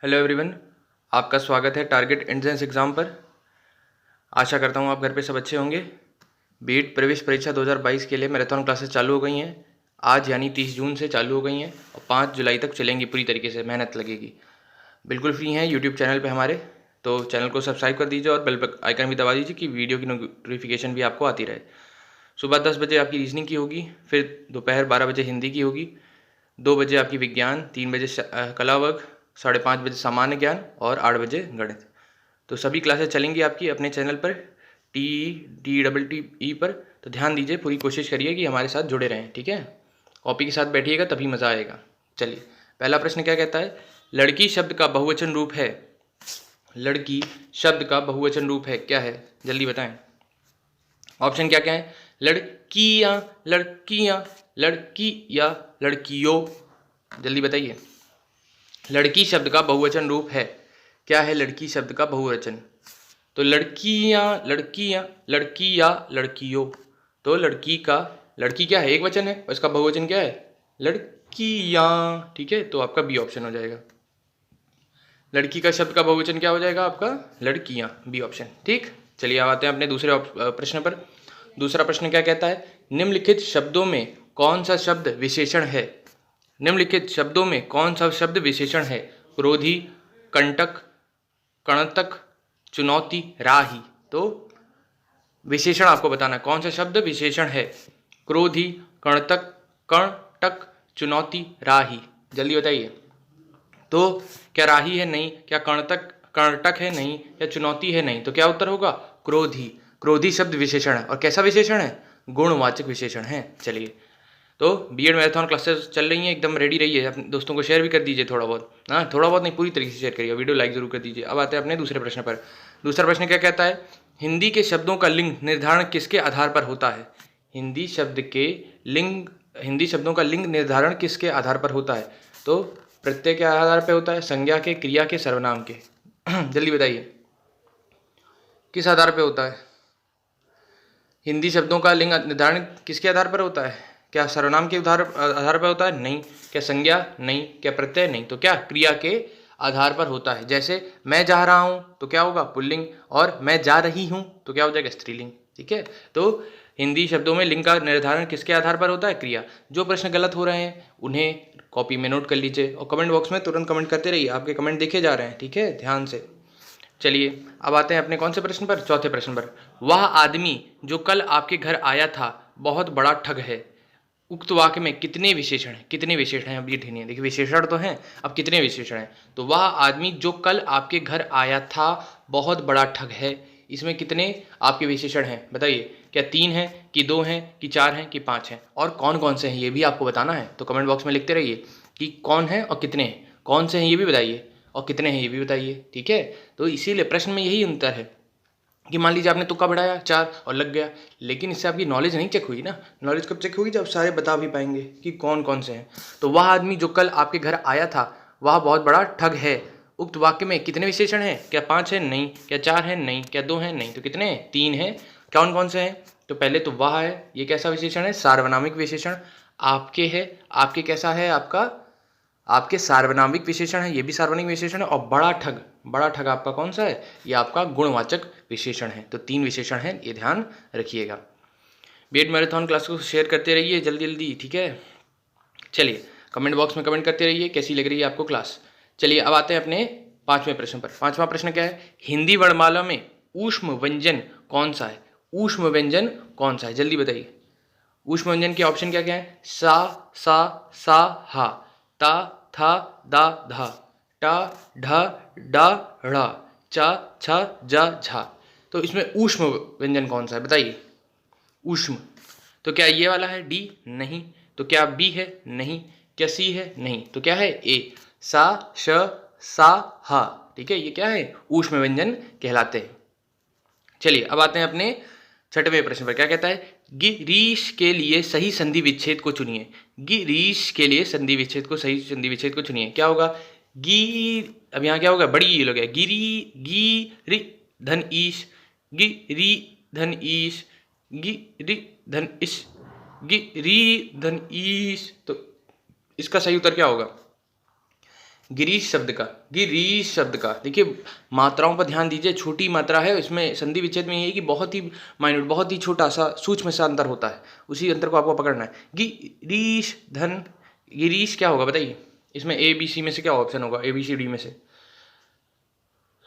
Hello everyone, आपका स्वागत है टारगेट एंट्रेंस एग्ज़ाम पर। आशा करता हूँ आप घर पे सब अच्छे होंगे। बीएड प्रवेश परीक्षा 2022 के लिए मैराथन क्लासेस चालू हो गई हैं। आज यानी 30 जून से चालू हो गई हैं और 5 जुलाई तक चलेंगी। पूरी तरीके से मेहनत लगेगी। बिल्कुल फ्री हैं यूट्यूब चैनल पे हमारे, तो चैनल को सब्सक्राइब कर दीजिए और बेल आइकन भी दबा दीजिए कि वीडियो की नोटिफिकेशन भी आपको आती रहे। सुबह 10 बजे आपकी रीजनिंग की होगी, फिर दोपहर 12 बजे हिंदी की होगी, 2 बजे आपकी विज्ञान, 3 बजे कला वर्ग, 5:30 बजे सामान्य ज्ञान और 8 बजे गणित। तो सभी क्लासेस चलेंगी आपकी अपने चैनल पर TEE पर। तो ध्यान दीजिए, पूरी कोशिश करिए कि हमारे साथ जुड़े रहें, ठीक है। कॉपी के साथ बैठिएगा तभी मज़ा आएगा। चलिए, पहला प्रश्न क्या कहता है? लड़की शब्द का बहुवचन रूप है। लड़की शब्द का बहुवचन रूप है, क्या है? जल्दी बताएं। ऑप्शन क्या क्या है? लड़कियाँ, लड़कियाँ, लड़की या लड़कियों। जल्दी बताइए। लड़की शब्द का बहुवचन रूप है, क्या है लड़की शब्द का बहुवचन? तो लड़कियाँ, लड़कियाँ, लड़की या लड़कियों। तो लड़की क्या है? एक वचन है और इसका बहुवचन क्या है? लड़कियाँ, ठीक है। तो आपका बी ऑप्शन हो जाएगा। लड़की का शब्द का बहुवचन क्या हो जाएगा आपका? लड़कियाँ, बी ऑप्शन, ठीक। चलिए अब आते हैं अपने दूसरे प्रश्न पर। दूसरा प्रश्न क्या कहता है? निम्नलिखित शब्दों में कौन सा शब्द विशेषण है? निम्नलिखित शब्दों में कौन सा शब्द विशेषण है? क्रोधी, कंटक, कणतक, चुनौती, राही। तो विशेषण आपको बताना, कौन सा शब्द विशेषण है? क्रोधी, कणतक, कर्णटक, चुनौती, राही। जल्दी बताइए। तो क्या राही है? नहीं। क्या कर्णटक है? नहीं। क्या चुनौती है? नहीं। तो क्या उत्तर होगा? क्रोधी। क्रोधी शब्द विशेषण है। और कैसा विशेषण है? गुणवाचक विशेषण है। चलिए, तो बीएड मैराथन क्लासेस चल रही हैं, एकदम रेडी रहिए। अपने दोस्तों को शेयर भी कर दीजिए थोड़ा बहुत। हाँ, थोड़ा बहुत नहीं, पूरी तरीके से शेयर करिए। वीडियो लाइक जरूर कर दीजिए। अब आते हैं अपने दूसरे प्रश्न पर। दूसरा प्रश्न क्या कहता है? हिंदी के शब्दों का लिंग निर्धारण किसके आधार पर होता है? हिंदी शब्दों का लिंग निर्धारण किसके आधार पर होता है? तो प्रत्यय के आधार पर होता है, संज्ञा के, क्रिया के, सर्वनाम के। जल्दी बताइए, किस आधार पर होता है? हिंदी शब्दों का लिंग निर्धारण किसके आधार पर होता है? क्या सर्वनाम के आधार पर होता है? नहीं। क्या संज्ञा? नहीं। क्या प्रत्यय? नहीं। तो क्या क्रिया के आधार पर होता है। जैसे मैं जा रहा हूं तो क्या होगा? पुल्लिंग। और मैं जा रही हूं तो क्या हो जाएगा? स्त्रीलिंग, ठीक है। तो हिंदी शब्दों में लिंग का निर्धारण किसके आधार पर होता है? क्रिया। जो प्रश्न गलत हो रहे हैं उन्हें कॉपी में नोट कर लीजिए और कमेंट बॉक्स में तुरंत कमेंट करते रहिए। आपके कमेंट देखे जा रहे हैं, ठीक है, ध्यान से। चलिए अब आते हैं अपने कौन से प्रश्न पर? चौथे प्रश्न पर। वह आदमी जो कल आपके घर आया था बहुत बड़ा ठग है। उक्त वाक्य में कितने विशेषण हैं? कितने विशेषण हैं? अब ये ढूंढिए। देखिए, विशेषण तो हैं, अब कितने विशेषण हैं? तो वह आदमी जो कल आपके घर आया था बहुत बड़ा ठग है, इसमें कितने आपके विशेषण हैं? बताइए। क्या 3 हैं कि 2 हैं कि 4 हैं कि 5 हैं? और कौन कौन से हैं ये भी आपको बताना है। तो कमेंट बॉक्स में लिखते रहिए कि कौन है और कितने हैं। कौन से हैं ये भी बताइए और कितने हैं ये भी बताइए, ठीक है। तो इसीलिए प्रश्न में यही अंतर है कि मान लीजिए आपने तुक्का बढ़ाया 4 और लग गया, लेकिन इससे आपकी नॉलेज नहीं चेक हुई ना। नॉलेज कब चेक होगी? जब सारे बता भी पाएंगे कि कौन कौन से हैं। तो वह आदमी जो कल आपके घर आया था वह बहुत बड़ा ठग है। उक्त वाक्य में कितने विशेषण हैं? क्या 5 है? नहीं। क्या 4 है? नहीं। क्या 2 है? नहीं। तो कितने हैं? 3 हैं। कौन कौन से हैं? तो पहले तो वह है, ये कैसा विशेषण है? सार्वनामिक विशेषण। आपके है, आपके कैसा है? आपका आपके सार्वनामिक विशेषण है, ये भी सार्वनामिक विशेषण है। और बड़ा ठग, बड़ा ठग आपका कौन सा है? ये आपका गुणवाचक विशेषण है। तो 3 विशेषण हैं, ये ध्यान रखिएगा। बीएड मैराथन क्लास को शेयर करते रहिए जल्दी जल्दी, ठीक है। चलिए, कमेंट बॉक्स में कमेंट करते रहिए कैसी लग रही है आपको क्लास। चलिए अब आते हैं अपने 5वें प्रश्न पर। 5वां प्रश्न क्या है? हिंदी वर्णमाला में ऊष्म व्यंजन कौन सा है? ऊष्म व्यंजन कौन सा है? जल्दी बताइए। ऊष्म व्यंजन के ऑप्शन क्या क्या है? सा हा, ता था दा धा, टा ढा डा ढ़ा, चा छा जा झा। तो इसमें ऊष्म व्यंजन कौन सा है? बताइए। ऊष्म, तो क्या ये वाला है? डी? नहीं। तो क्या बी है? नहीं। क्या सी है? नहीं। तो क्या है? ए। सा श सा हा, ठीक है, ये क्या है? ऊष्म व्यंजन कहलाते हैं। चलिए अब आते हैं अपने 6वें प्रश्न पर। क्या कहता है? गिरीश के लिए सही संधि विच्छेद को चुनिए। गिरीश के लिए सही संधि विच्छेद को चुनिए। क्या होगा? अब यहाँ क्या होगा? बड़ी ई लग गया। गिरी, गी रि धन ईश, गिरी धन ईश, गिरी धन इश, गिरी धन ईश। तो इसका सही उत्तर क्या होगा? गिरीश शब्द का, गिरीश शब्द का। देखिए मात्राओं पर ध्यान दीजिए, छोटी मात्रा है, इसमें संधि विच्छेद में ये है कि बहुत ही माइन्यूट, बहुत ही छोटा सा सूक्ष्म सा अंतर होता है, उसी अंतर को आपको पकड़ना है। गिरीश धन, गिरीश क्या होगा बताइए, इसमें ए बी सी में से क्या ऑप्शन होगा, ए बी सी डी में से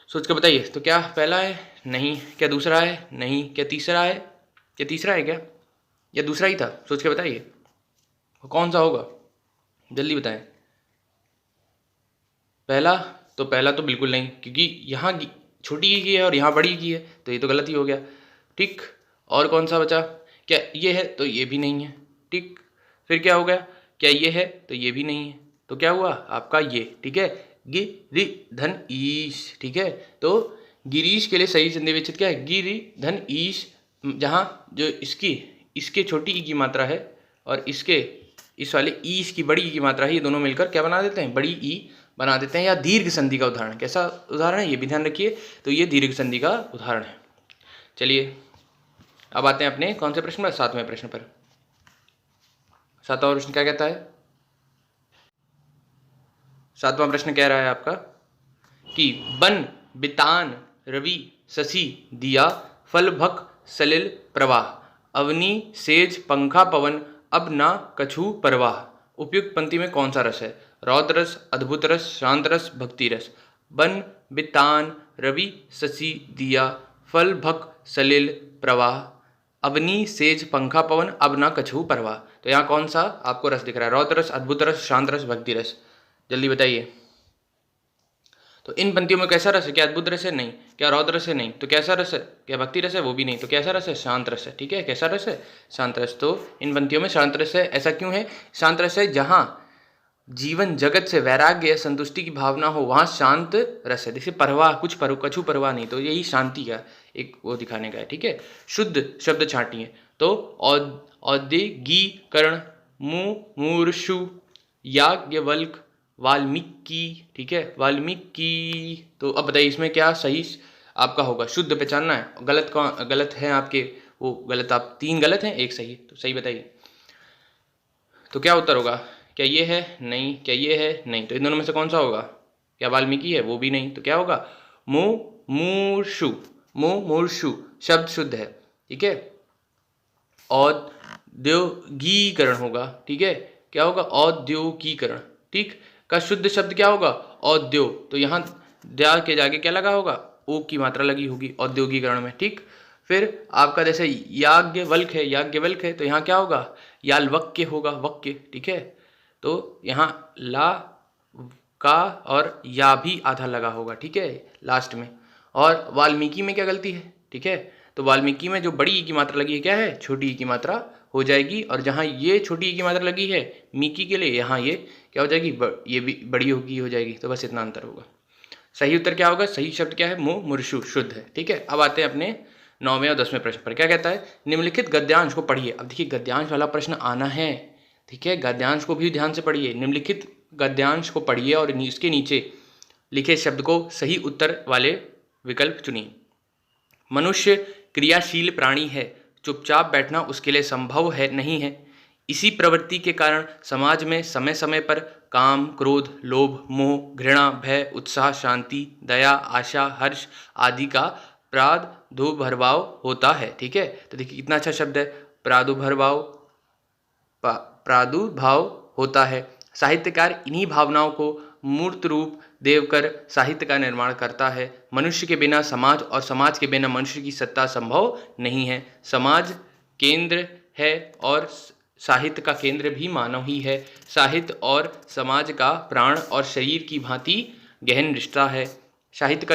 सोच के बताइए। तो क्या पहला है? नहीं। क्या दूसरा है? नहीं। क्या तीसरा है? क्या तीसरा है क्या, या दूसरा ही था? सोच के बताइए कौन सा होगा, जल्दी बताएं। पहला? तो पहला तो बिल्कुल नहीं, क्योंकि यहाँ छोटी की है और यहाँ बड़ी की है, तो ये तो गलत ही हो गया। ठीक, और कौन सा बचा? क्या ये है? तो ये भी नहीं है। ठीक, फिर क्या हो गया? क्या ये है? तो ये भी नहीं है। तो क्या हुआ आपका ये, ठीक है, गिरि धन ईश। ठीक है, तो गिरीश के लिए सही संधि विच्छेद क्या है? गिरि धन ईश, जहाँ जो इसके छोटी ई की मात्रा है और इसके इस वाले ईश की बड़ी ई की मात्रा है, ये दोनों मिलकर क्या बना देते हैं? बड़ी ई बना देते हैं। या दीर्घ संधि का उदाहरण, कैसा उदाहरण है ये भी ध्यान रखिए, तो ये दीर्घ संधि का उदाहरण है। चलिए अब आते हैं अपने कौन से प्रश्न पर? 7वें प्रश्न पर। 7वां प्रश्न क्या कहता है? 7वां प्रश्न कह रहा है आपका कि बन बितान रवि शशि दिया फल भक सलिल प्रवाह, अवनी सेज पंखा पवन अब ना कछु परवाह। उपयुक्त पंक्ति में कौन सा रस है? रौद्र रस, अद्भुत रस, शांत रस, भक्ति रस। बन बितान रवि शशि दिया फल भक सलिल प्रवाह, अवनी सेज पंखा पवन अब ना कछु परवाह। तो यहाँ कौन सा आपको रस दिख रहा है? रौद्र रस, अद्भुत रस, शांत रस, भक्ति रस, जल्दी बताइए। तो इन पंक्तियों में कैसा रस है? क्या अद्भुत रस है? नहीं। क्या रौद्र रस है? नहीं। तो कैसा रस है? क्या भक्ति रस है? वो भी नहीं। तो कैसा रस है? शांत रस है। ठीक है, कैसा रस है? शांत रस। तो इन पंक्तियों में शांत रस है। ऐसा क्यों है? शांत रस है जहाँ जीवन जगत से वैराग्य संतुष्टि की भावना हो, वहाँ शांत रस है। जैसे परवाह, कुछ कछु परवाह नहीं, तो यही शांति का एक वो दिखाने का है। ठीक है, शुद्ध शब्द छांटिए। तो औद्योगीकरण, मुमूर्षु, याज्ञवल्क्य, वाल्मीकि। ठीक है, वाल्मीकि। तो अब बताइए इसमें क्या सही आपका होगा? शुद्ध पहचानना है, गलत कौन गलत है आपके, वो गलत, आप 3 गलत हैं, 1 सही है, तो सही बताइए। तो क्या उत्तर होगा? क्या ये है? नहीं। क्या ये है? नहीं। तो इन दोनों में से कौन सा होगा? क्या वाल्मीकि है? वो भी नहीं। तो क्या होगा? मुमूर्षु, मुमूर्षु शब्द शुद्ध है। ठीक है, औद्योगीकरण होगा। ठीक है, क्या होगा? औद्योगीकरण। ठीक, का शुद्ध शब्द क्या होगा? औद्योग। तो यहाँ द्या के जाके क्या लगा होगा? ओ की मात्रा लगी होगी औद्योगीकरण में। ठीक, फिर आपका जैसे याज्ञवल्क्य है, याज्ञवल्क्य है, तो यहाँ क्या होगा? याल्वक्य होगा, वक्य। ठीक है, तो यहाँ ला का और या भी आधा लगा होगा। ठीक है, लास्ट में। और वाल्मीकि में क्या गलती है? ठीक है, तो वाल्मीकि में जो बड़ी ई की मात्रा लगी है क्या है? छोटी ई की मात्रा हो जाएगी। और जहाँ ये छोटी ई की मात्रा लगी है मीकी के लिए, यहाँ ये क्या हो जाएगी? ये भी बड़ी होगी हो जाएगी। तो बस इतना अंतर होगा। सही उत्तर क्या होगा? सही शब्द क्या है? मुमूर्षु, शुद्ध है। ठीक है, अब आते हैं अपने 9वें और 10वें प्रश्न पर। क्या कहता है? निम्नलिखित गद्यांश को पढ़िए। अब देखिए गद्यांश वाला प्रश्न आना है। ठीक है, गद्यांश को भी ध्यान से पढ़िए। निम्नलिखित गद्यांश को पढ़िए और इसके नीचे लिखे शब्द को सही उत्तर वाले विकल्प चुनिए। मनुष्य क्रियाशील प्राणी है, चुपचाप बैठना उसके लिए संभव है नहीं है। इसी प्रवृत्ति के कारण समाज में समय समय पर काम, क्रोध, लोभ, मोह, घृणा, भय, उत्साह, शांति, दया, आशा, हर्ष आदि का प्रादुर्भाव होता है। ठीक है, तो देखिए कितना अच्छा शब्द है, प्रादुर्भाव होता है। साहित्यकार इन्हीं भावनाओं को मूर्त रूप देकर साहित्य का निर्माण करता है। मनुष्य के बिना समाज और समाज के बिना मनुष्य की सत्ता संभव नहीं है। समाज केंद्र है और साहित्य का केंद्र भी मानव ही है। साहित्य और समाज का प्राण और शरीर की भांति गहन रिश्ता है। साहित्य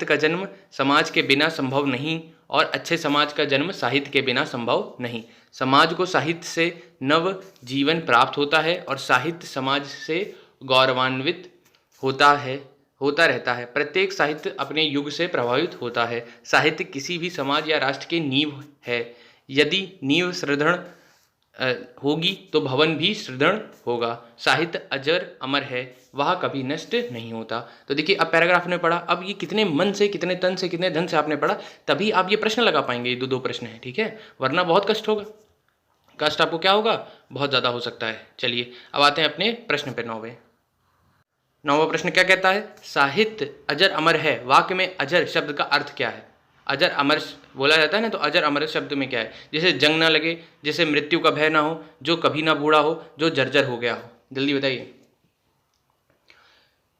का जन्म समाज के बिना संभव नहीं और अच्छे समाज का जन्म साहित्य के बिना संभव नहीं। समाज को साहित्य से नव जीवन प्राप्त होता है और साहित्य समाज से गौरवान्वित होता रहता है। प्रत्येक साहित्य अपने युग से प्रभावित होता है। साहित्य किसी भी समाज या राष्ट्र की नींव है। यदि नींव सुदृढ़ होगी तो भवन भी सुदृढ़ होगा। साहित्य अजर अमर है, वह कभी नष्ट नहीं होता। तो देखिए अब पैराग्राफ ने पढ़ा, अब ये कितने मन से, कितने तन से, कितने धन से आपने पढ़ा, तभी आप ये प्रश्न लगा पाएंगे। ये दो प्रश्न हैं। ठीक है, वरना बहुत कष्ट होगा। कष्ट आपको क्या होगा? बहुत ज़्यादा हो सकता है। चलिए अब आते हैं अपने प्रश्न पे 9वें। 9वां प्रश्न क्या कहता है? साहित्य अजर अमर है, वाक्य में अजर शब्द का अर्थ क्या है? अजर अमर बोला जाता है ना, तो अजर अमर शब्द में क्या है? जैसे जंग ना लगे, जैसे मृत्यु का भय ना हो, जो कभी ना बूढ़ा हो, जो जर्जर हो गया हो। जल्दी बताइए।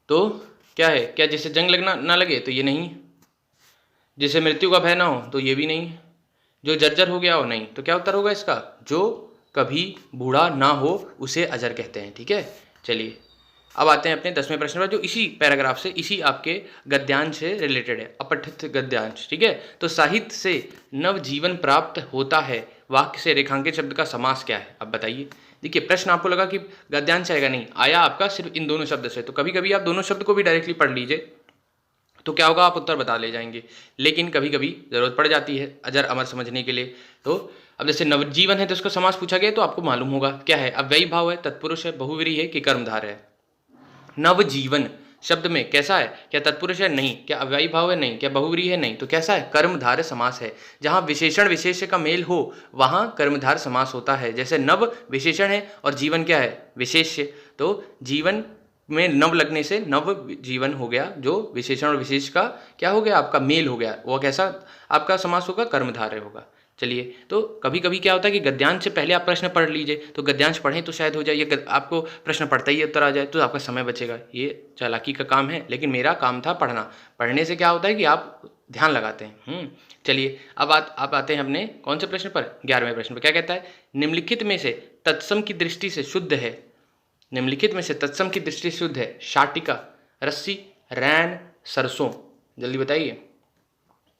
तो क्या है? क्या जैसे जंग लगना ना लगे तो ये नहीं, जैसे मृत्यु का भय ना हो तो ये भी नहीं, जो जर्जर हो गया हो नहीं। तो क्या उत्तर होगा इसका? जो कभी बूढ़ा ना हो उसे अजर कहते हैं। ठीक है, चलिए अब आते हैं अपने 10वें प्रश्न पर, जो इसी पैराग्राफ से, इसी आपके गद्यांश से रिलेटेड है, अपठित गद्यांश। ठीक है, तो साहित्य से नवजीवन प्राप्त होता है, वाक्य से रेखांकित शब्द का समास क्या है? अब बताइए। देखिए प्रश्न आपको लगा कि गद्यांश आएगा, नहीं आया आपका सिर्फ इन दोनों शब्द से, तो कभी कभी आप दोनों शब्द को भी डायरेक्टली पढ़ लीजिए, तो क्या होगा, आप उत्तर बता ले जाएंगे। लेकिन कभी कभी जरूरत पड़ जाती है अजर अमर समझने के लिए। तो अब जैसे नवजीवन है तो उसका समास पूछा गया, तो आपको मालूम होगा क्या है, अव्ययी भाव है, तत्पुरुष है, बहुव्रीहि है कि कर्मधारय है। नवजीवन शब्द में कैसा है? क्या तत्पुरुष है? नहीं। क्या अव्ययी भाव है? नहीं। क्या बहुव्रीहि है? नहीं। तो कैसा है? कर्मधारय समास है। जहां विशेषण विशेष्य का मेल हो वहां कर्मधारय समास होता है। जैसे नव विशेषण है और जीवन क्या है? विशेष्य। तो जीवन में नव लगने से नव जीवन हो गया, जो विशेषण और विशेष का क्या हो गया? आपका मेल हो गया, वो कैसा आपका समास होगा? कर्मधारय होगा। चलिए, तो कभी कभी क्या होता है कि गद्यांश से पहले आप प्रश्न पढ़ लीजिए, तो गद्यांश पढ़ें तो शायद हो जाए, ये आपको प्रश्न पढ़ते ही उत्तर आ जाए, तो आपका समय बचेगा। ये चालाकी का काम है, लेकिन मेरा काम था पढ़ना। पढ़ने से क्या होता है कि आप ध्यान लगाते हैं। चलिए अब आप आते हैं अपने कौन से प्रश्न पर? 11वें प्रश्न पर। क्या कहता है? निम्नलिखित में से तत्सम की दृष्टि से शुद्ध है, निम्नलिखित में से तत्सम की दृष्टि से शुद्ध है, शाटिका, रस्सी, रैन, सरसों। जल्दी बताइए।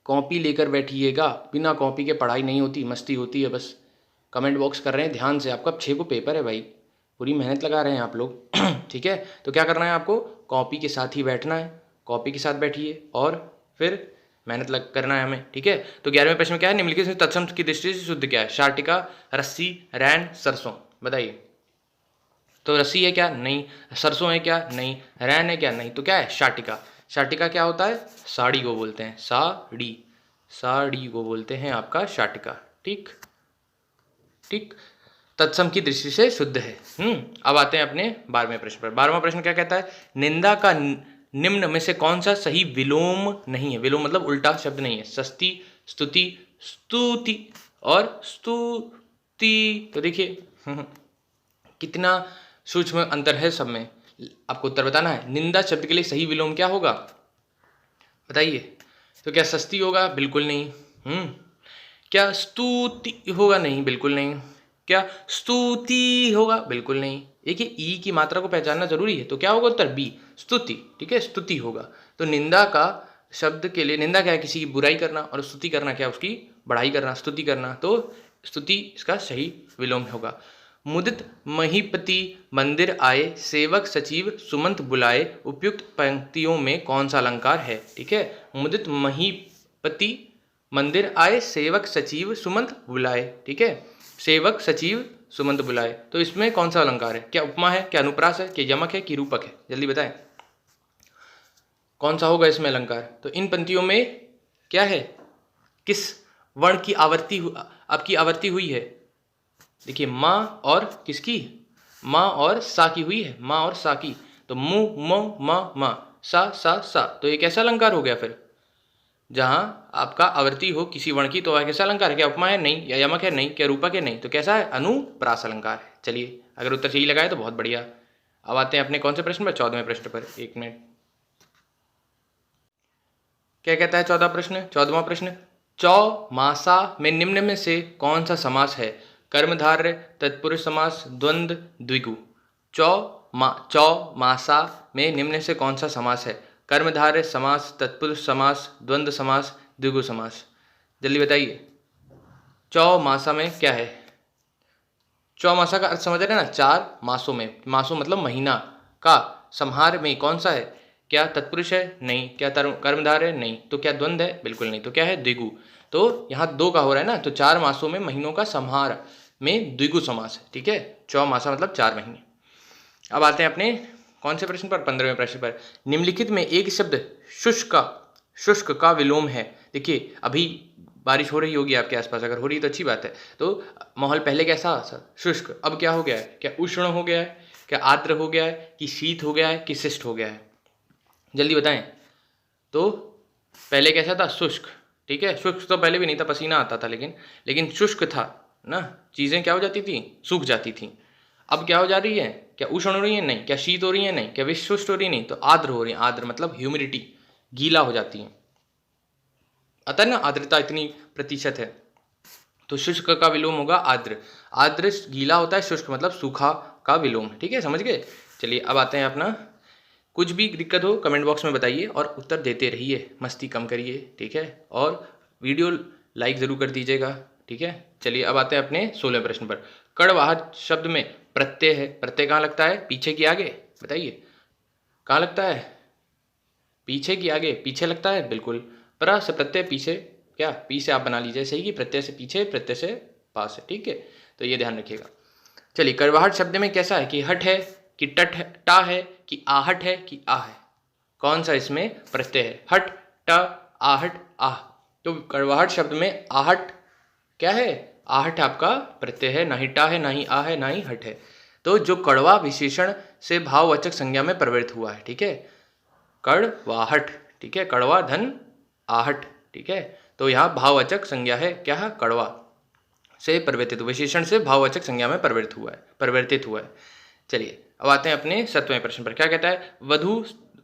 कॉपी लेकर बैठिएगा, बिना कॉपी के पढ़ाई नहीं होती, मस्ती होती है बस। कमेंट बॉक्स कर रहे हैं ध्यान से, आपका 6 को पेपर है भाई, पूरी मेहनत लगा रहे हैं आप लोग। ठीक है, तो क्या करना है आपको? कॉपी के साथ ही बैठना है, कॉपी के साथ बैठिए और फिर मेहनत करना है हमें। ठीक है, तो 11वें प्रश्न में क्या है? निम्नलिखित में तत्सम की दृष्टि से शुद्ध क्या है? शाटिका, रस्सी, रैन, सरसों। बताइए। तो रस्सी है क्या? नहीं। सरसों है क्या? नहीं। रैन है क्या? नहीं। तो क्या है? शाटिका। शाटिका क्या होता है? साड़ी को बोलते हैं, साड़ी, साड़ी को बोलते हैं आपका शाटिका। ठीक ठीक, तत्सम की दृष्टि से शुद्ध है। अब आते हैं अपने 12वें प्रश्न पर। 12वां प्रश्न क्या कहता है? निंदा का निम्न में से कौन सा सही विलोम नहीं है? विलोम मतलब उल्टा शब्द नहीं है। सस्ती, स्तुति, स्तुति और स्तुति। तो देखिए कितना सूक्ष्म अंतर है सब में, आपको उत्तर बताना है। निंदा शब्द के लिए सही विलोम क्या होगा? बताइए। तो क्या सस्ती होगा? बिल्कुल नहीं। क्या स्तुति होगा? नहीं, बिल्कुल नहीं। क्या स्तुति होगा? बिल्कुल नहीं। देखिए ई की मात्रा को पहचानना जरूरी है, तो क्या होगा उत्तर? बी, स्तुति। ठीक है, स्तुति होगा। तो निंदा का शब्द के लिए, निंदा क्या है? किसी की बुराई करना, और स्तुति करना क्या? उसकी बढ़ाई करना, स्तुति करना। तो स्तुति इसका सही विलोम होगा। मुदित महीपति मंदिर आए, सेवक सचिव सुमंत बुलाए, उपयुक्त पंक्तियों में कौन सा अलंकार है? ठीक है, मुदित महीपति मंदिर आए, सेवक सचिव सुमंत बुलाए। ठीक है, सेवक सचिव सुमंत बुलाए, तो इसमें कौन सा अलंकार है? क्या उपमा है? क्या अनुप्रास है? क्या यमक है? कि रूपक है? जल्दी बताएं, कौन सा होगा इसमें अलंकार? तो इन पंक्तियों में क्या है? किस वर्ण की आवृत्ति आपकी आवृत्ति हुई है? देखिए माँ और किसकी? माँ और सा की हुई है, माँ और सा की। तो मु म मा मा, सा सा सा, तो ये कैसा अलंकार हो गया फिर? जहां आपका आवृत्ति हो किसी वर्ण की, तो वह कैसा अलंकार है? क्या उपमा है? नहीं। या यमक है? नहीं। क्या रूपक है? नहीं। तो कैसा है? अनुप्रास अलंकार है। चलिए, अगर उत्तर सही लगाए तो बहुत बढ़िया। अब आते हैं अपने कौन से प्रश्न पर? 14वें प्रश्न पर। 1 मिनट, क्या कहता है 14वां प्रश्न? चौमासा में निम्न में से कौन सा समास है? कर्मधारय, तत्पुरुष समास, द्वंद्व, द्विगु। चौमासा में निम्न से कौन सा समास है? कर्मधारय समास, तत्पुरुष समास, द्वंद्व समास, द्विगु समास। जल्दी बताइए। चौमासा में क्या है? चौमासा का अर्थ समझ रहे हैं ना? 4 मासों में, मासों मतलब महीना का, संहार में कौन सा है? क्या तत्पुरुष है? नहीं। क्या कर्मधार है? नहीं। तो क्या द्वंद्व है? बिल्कुल नहीं। तो क्या है? द्विगु। तो यहाँ 2 का हो रहा है ना, तो 4 मासों में महीनों का संहार में द्विगु समास है। ठीक है, चौमासा मतलब 4 महीने। अब आते हैं अपने कौन से प्रश्न पर? 15वें प्रश्न पर। निम्नलिखित में एक शब्द शुष्क का विलोम है। देखिए अभी बारिश हो रही होगी आपके आसपास, अगर हो रही है तो अच्छी बात है। तो माहौल पहले कैसा था? शुष्क। अब क्या हो गया है? क्या उष्ण हो गया है? क्या आर्द्र हो गया है कि शीत हो गया है कि शिष्ट हो गया है? जल्दी बताएं। तो पहले कैसा था? शुष्क। ठीक है, शुष्क तो पहले भी नहीं था, पसीना आता था, लेकिन शुष्क था ना, चीज़ें क्या हो जाती थी? सूख जाती थी। अब क्या हो जा रही है? क्या उष्ण हो रही है? नहीं। क्या शीत हो रही है? नहीं। क्या विशुष्ट हो रही है? नहीं। तो आर्द्र हो रही है। आर्द्र मतलब ह्यूमिडिटी, गीला हो जाती है। अतः ना आर्द्रता इतनी प्रतिशत है, तो शुष्क का विलोम होगा आर्द्र। आर्द्र गीला होता है, शुष्क मतलब सूखा का विलोम। ठीक है, समझ गए? चलिए अब आते हैं अपना, कुछ भी दिक्कत हो कमेंट बॉक्स में बताइए और उत्तर देते रहिए, मस्ती कम करिए। ठीक है, और वीडियो लाइक ज़रूर कर दीजिएगा। ठीक है, चलिए अब आते हैं अपने 16वें प्रश्न पर। कड़वाहट शब्द में प्रत्यय है, प्रत्यय कहाँ लगता है? पीछे की आगे, बताइए कहाँ लगता है? पीछे की आगे, पीछे लगता है, बिल्कुल। पर से प्रत्यय पीछे, क्या पी से आप बना लीजिए, सही कि प्रत्यय से पीछे, प्रत्यय से पास है। ठीक है, तो ये ध्यान रखिएगा। चलिए, कड़वाहट शब्द में कैसा है कि हट है कि टट है, टा है कि आहट है कि आ है? कौन सा इसमें प्रत्यय है? हट, ट, आहट, आह। तो कड़वाहट शब्द में आहट क्या है? आहट आपका प्रत्यय है, ना ही टा है, ना ही आ है, ना ही हट है। तो जो कड़वा विशेषण से भाववाचक संज्ञा में परिवर्तित हुआ है, ठीक है, कड़वाहट। ठीक है, कड़वा धन आहट। ठीक है, तो यहाँ भाववाचक संज्ञा है, क्या है? कड़वा से परिवर्तित, विशेषण से भाववाचक संज्ञा में परिवर्तित हुआ है। चलिए अब आते हैं अपने 7वें प्रश्न पर। क्या कहता है?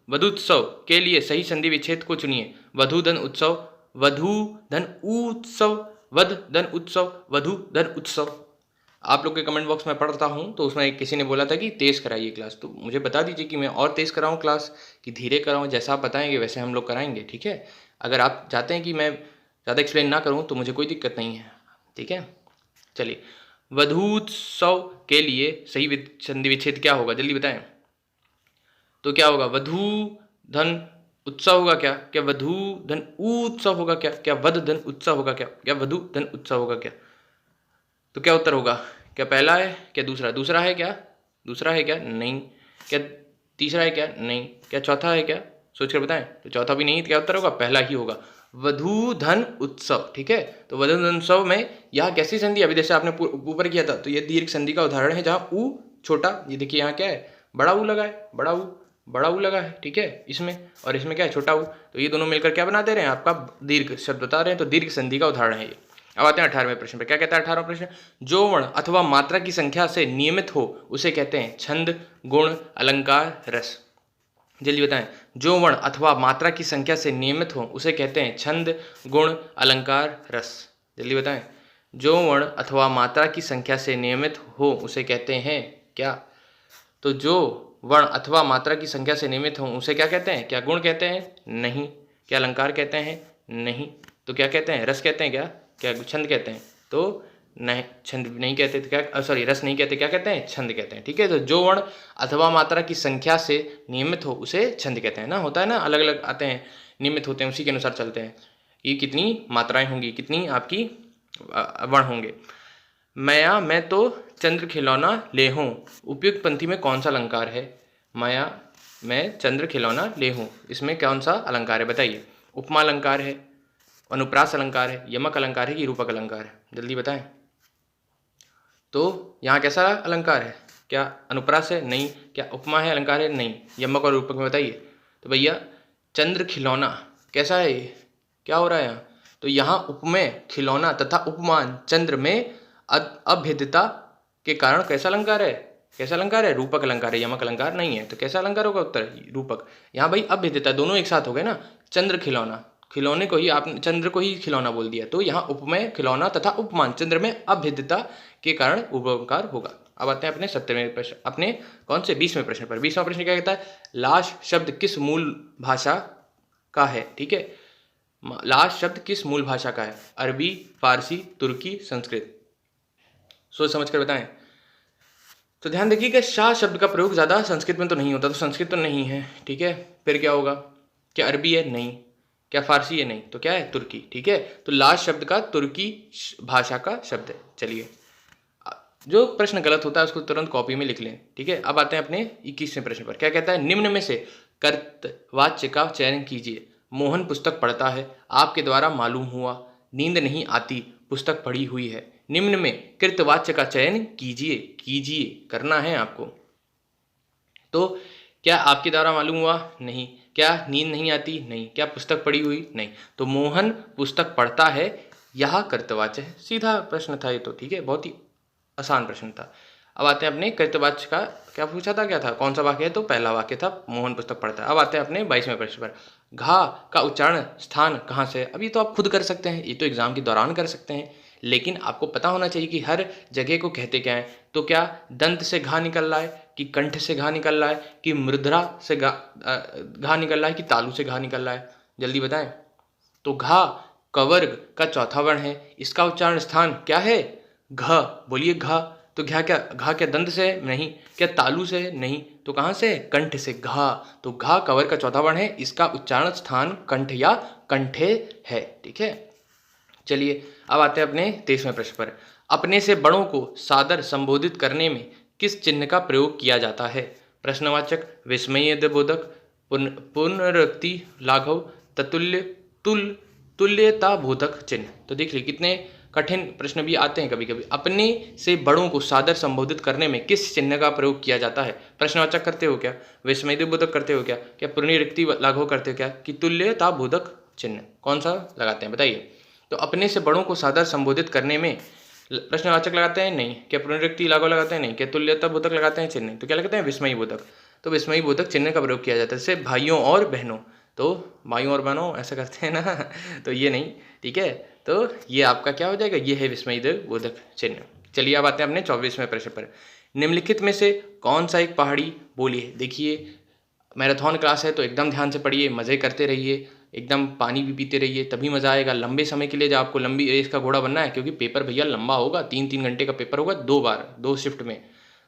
वधुत्सव के लिए सही संधि विच्छेद को चुनिए। वधु धन उत्सव, वधु धन उत्सव, वध धन उत्सव, वधु धन उत्सव। आप लोग के कमेंट बॉक्स में पढ़ता हूँ, तो उसमें किसी ने बोला था कि तेज़ कराइए क्लास, तो मुझे बता दीजिए कि मैं और तेज़ कराऊँ क्लास कि धीरे कराऊँ। जैसा आप बताएंगे वैसे हम लोग कराएंगे। ठीक है, अगर आप चाहते हैं कि मैं ज़्यादा एक्सप्लेन ना करूँ तो मुझे कोई दिक्कत नहीं है। ठीक है, चलिए, वधूत्सव के लिए सही संधि विच्छेद क्या होगा? जल्दी बताएं। तो क्या होगा? वधू धन उत्सव होगा क्या? क्या वधू धन उत्सव होगा क्या? क्या वध धन उत्सव होगा क्या? क्या वधु धन उत्सव होगा क्या? तो क्या उत्तर होगा? क्या पहला है? क्या दूसरा? दूसरा है क्या? दूसरा है क्या? नहीं। क्या तीसरा है क्या? नहीं। क्या चौथा है क्या? सोच कर बताएं। तो चौथा भी नहीं, क्या उत्तर होगा? पहला ही होगा, वधू धन उत्सव। ठीक है, तो वधू धन उत्सव में यहाँ कैसी संधि? अभी जैसे आपने ऊपर किया था, तो ये दीर्घ संधि का उदाहरण है, जहाँ ऊ छोटा, ये देखिए यहाँ क्या है? बड़ा ऊ लगा है, बड़ा ऊ लगा है। ठीक है, इसमें और इसमें क्या है? छोटा ऊ। तो ये दोनों मिलकर क्या बना दे रहे हैं? आपका दीर्घ शब्द बता रहे हैं, तो दीर्घ संधि का उदाहरण है ये। अब आते हैं 18वें प्रश्न पर। क्या कहता है 18वां प्रश्न? जो वर्ण अथवा मात्रा की संख्या से नियमित हो उसे कहते हैं छंद, गुण, अलंकार, रस। जल्दी बताएं। जो वर्ण अथवा मात्रा की संख्या से नियमित हो उसे कहते हैं छंद, गुण, अलंकार, रस। जल्दी बताएं। जो वर्ण अथवा मात्रा की संख्या से नियमित हो उसे कहते हैं क्या? तो जो वर्ण अथवा मात्रा की संख्या से नियमित हो उसे क्या कहते हैं? क्या गुण कहते हैं? नहीं। क्या अलंकार कहते हैं? नहीं। तो क्या कहते हैं? रस कहते हैं क्या? क्या छंद कहते हैं? तो नहीं, छंद नहीं कहते, तो क्या, सॉरी, रस नहीं कहते, क्या कहते हैं? छंद कहते हैं। ठीक है, तो जो वर्ण अथवा मात्रा की संख्या से नियमित हो उसे छंद कहते हैं ना। होता है ना, अलग अलग आते हैं, नियमित होते हैं, उसी के अनुसार चलते हैं। ये कितनी मात्राएं होंगी, कितनी आपकी वर्ण होंगे। मैं तो चंद्र खिलौना ले हूँ, उपयुक्त पंक्ति में कौन सा अलंकार है? मैं चंद्र खिलौना ले हूँ, इसमें कौन सा अलंकार है? बताइए। उपमा अलंकार है, अनुप्रास अलंकार है, यमक अलंकार है कि रूपक अलंकार है? जल्दी बताएं। तो यहाँ कैसा अलंकार है? क्या अनुप्रास है? नहीं। क्या उपमा है, अलंकार है? नहीं। यमक और रूपक में बताइए। तो भैया चंद्र खिलौना कैसा है ये? क्या हो रहा है यहाँ? तो यहाँ उपमेय, खिलौना तथा उपमान, चंद्र में अभेद्यता के कारण कैसा अलंकार है? कैसा अलंकार है? रूपक अलंकार है, यमक अलंकार नहीं है। तो कैसा अलंकार होगा उत्तर? रूपक। यहाँ भाई अभेद्यता, दोनों एक साथ हो गए ना। चंद्र खिलौना, खिलौने को ही आपने, चंद्र को ही खिलौना बोल दिया, तो यहाँ उपमेय, खिलौना तथा उपमान, चंद्र में अभेद्यता के कारण उपकार होगा। अब आते हैं अपने 17वें प्रश्न, अपने कौन से 20वें प्रश्न पर। 20वां प्रश्न क्या कहता है? लाश शब्द किस मूल भाषा का है? ठीक है, लाश शब्द किस मूल भाषा का है? अरबी, फारसी, तुर्की, संस्कृत। सोच समझ कर बताएं। तो ध्यान देखिए कि शाह शब्द का प्रयोग ज़्यादा संस्कृत में तो नहीं होता, तो संस्कृत तो नहीं है। ठीक है, फिर क्या होगा? क्या अरबी है? नहीं। क्या फारसी है? नहीं। तो क्या है? तुर्की। ठीक है, तो लाश शब्द का तुर्की भाषा का शब्द है। चलिए, जो प्रश्न गलत होता है उसको तुरंत कॉपी में लिख लें। ठीक है, अब आते हैं अपने 21वें प्रश्न पर। क्या कहता है? निम्न में से कर्तवाच्य का चयन कीजिए। मोहन पुस्तक पढ़ता है, आपके द्वारा मालूम हुआ। नींद नहीं आती, पुस्तक पढ़ी हुई है। निम्न में कृतवाच्य का चयन कीजिए, करना है आपको। तो क्या आपके द्वारा मालूम हुआ? नहीं। क्या नींद नहीं आती? नहीं। क्या पुस्तक पढ़ी हुई? नहीं। तो मोहन पुस्तक पढ़ता है, यह कर्तवाच्य है। सीधा प्रश्न था ये तो, ठीक है, बहुत ही आसान प्रश्न था। अब आते हैं अपने कर्तवाच्य का, क्या पूछा था, क्या था, कौन सा वाक्य है? तो पहला वाक्य था मोहन पुस्तक पढ़ता है। अब आते हैं अपने 22वें प्रश्न पर। घा का उच्चारण स्थान कहाँ से है? अब ये तो आप खुद कर सकते हैं, ये तो एग्जाम के दौरान कर सकते हैं, लेकिन आपको पता होना चाहिए कि हर जगह को कहते क्या है। तो क्या दंत से घा निकल रहा है, कि कंठ से घा निकल रहा है, कि मूर्धरा से घा निकल रहा है, कि तालु से घा निकल रहा है? जल्दी बताएं। तो घा कवर्ग का चौथा वर्ण है, इसका उच्चारण स्थान क्या है? घ। बोलिए घा। तो घा क्या दंत से है? नहीं। क्या तालु से है? नहीं। तो कहाँ से? कंठ से। घा। तो घा कवर का चौथा वर्ण है, इसका उच्चारण स्थान कंठ या कंठे है, ठीक है। चलिए अब आते हैं अपने 23वें प्रश्न पर। अपने से बड़ों को सादर संबोधित करने में किस चिन्ह का प्रयोग किया जाता है? प्रश्नवाचक, विस्मय बोधक, पुनरुक्ति, लाघव, ततुल्य, तुल्यता बोधक चिन्ह। तो देख लीजिए कितने कठिन प्रश्न भी आते हैं कभी कभी। अपने से बड़ों को सादर संबोधित करने में किस चिन्ह का प्रयोग किया जाता है? प्रश्नवाचक करते हो क्या? विस्मय बोधक करते हो क्या? क्या पुनरुक्ति लाघव करते हो क्या? कि तुल्यता बोधक चिन्ह? कौन सा लगाते हैं बताइए। तो अपने से बड़ों को सादर संबोधित करने में प्रश्नवाचक लगाते हैं? नहीं। क्या पुनरुक्ति लाघव लगाते हैं? नहीं। क्या तुल्यता बोधक लगाते हैं? चिन्ह। तो क्या लगाते हैं? विस्मयी बोधक। तो विस्मयी बोधक चिन्ह का प्रयोग किया जाता है। जैसे भाइयों और बहनों, तो भाइयों और बहनों ऐसा करते हैं ना तो ये नहीं, ठीक है। तो ये आपका क्या हो जाएगा? ये है विस्मयी बोधक चिन्ह। चलिए अब आते हैं अपने 24वें प्रश्न पर। निम्नलिखित में से कौन सा एक पहाड़ी बोली है? देखिए मैराथन क्लास है तो एकदम ध्यान से पढ़िए, मज़े करते रहिए, एकदम पानी भी पीते रहिए, तभी मज़ा आएगा। लंबे समय के लिए जब आपको लंबी रेस का घोड़ा बनना है, क्योंकि पेपर भैया लंबा होगा, 3-3 घंटे का पेपर होगा, 2 बार 2 शिफ्ट में,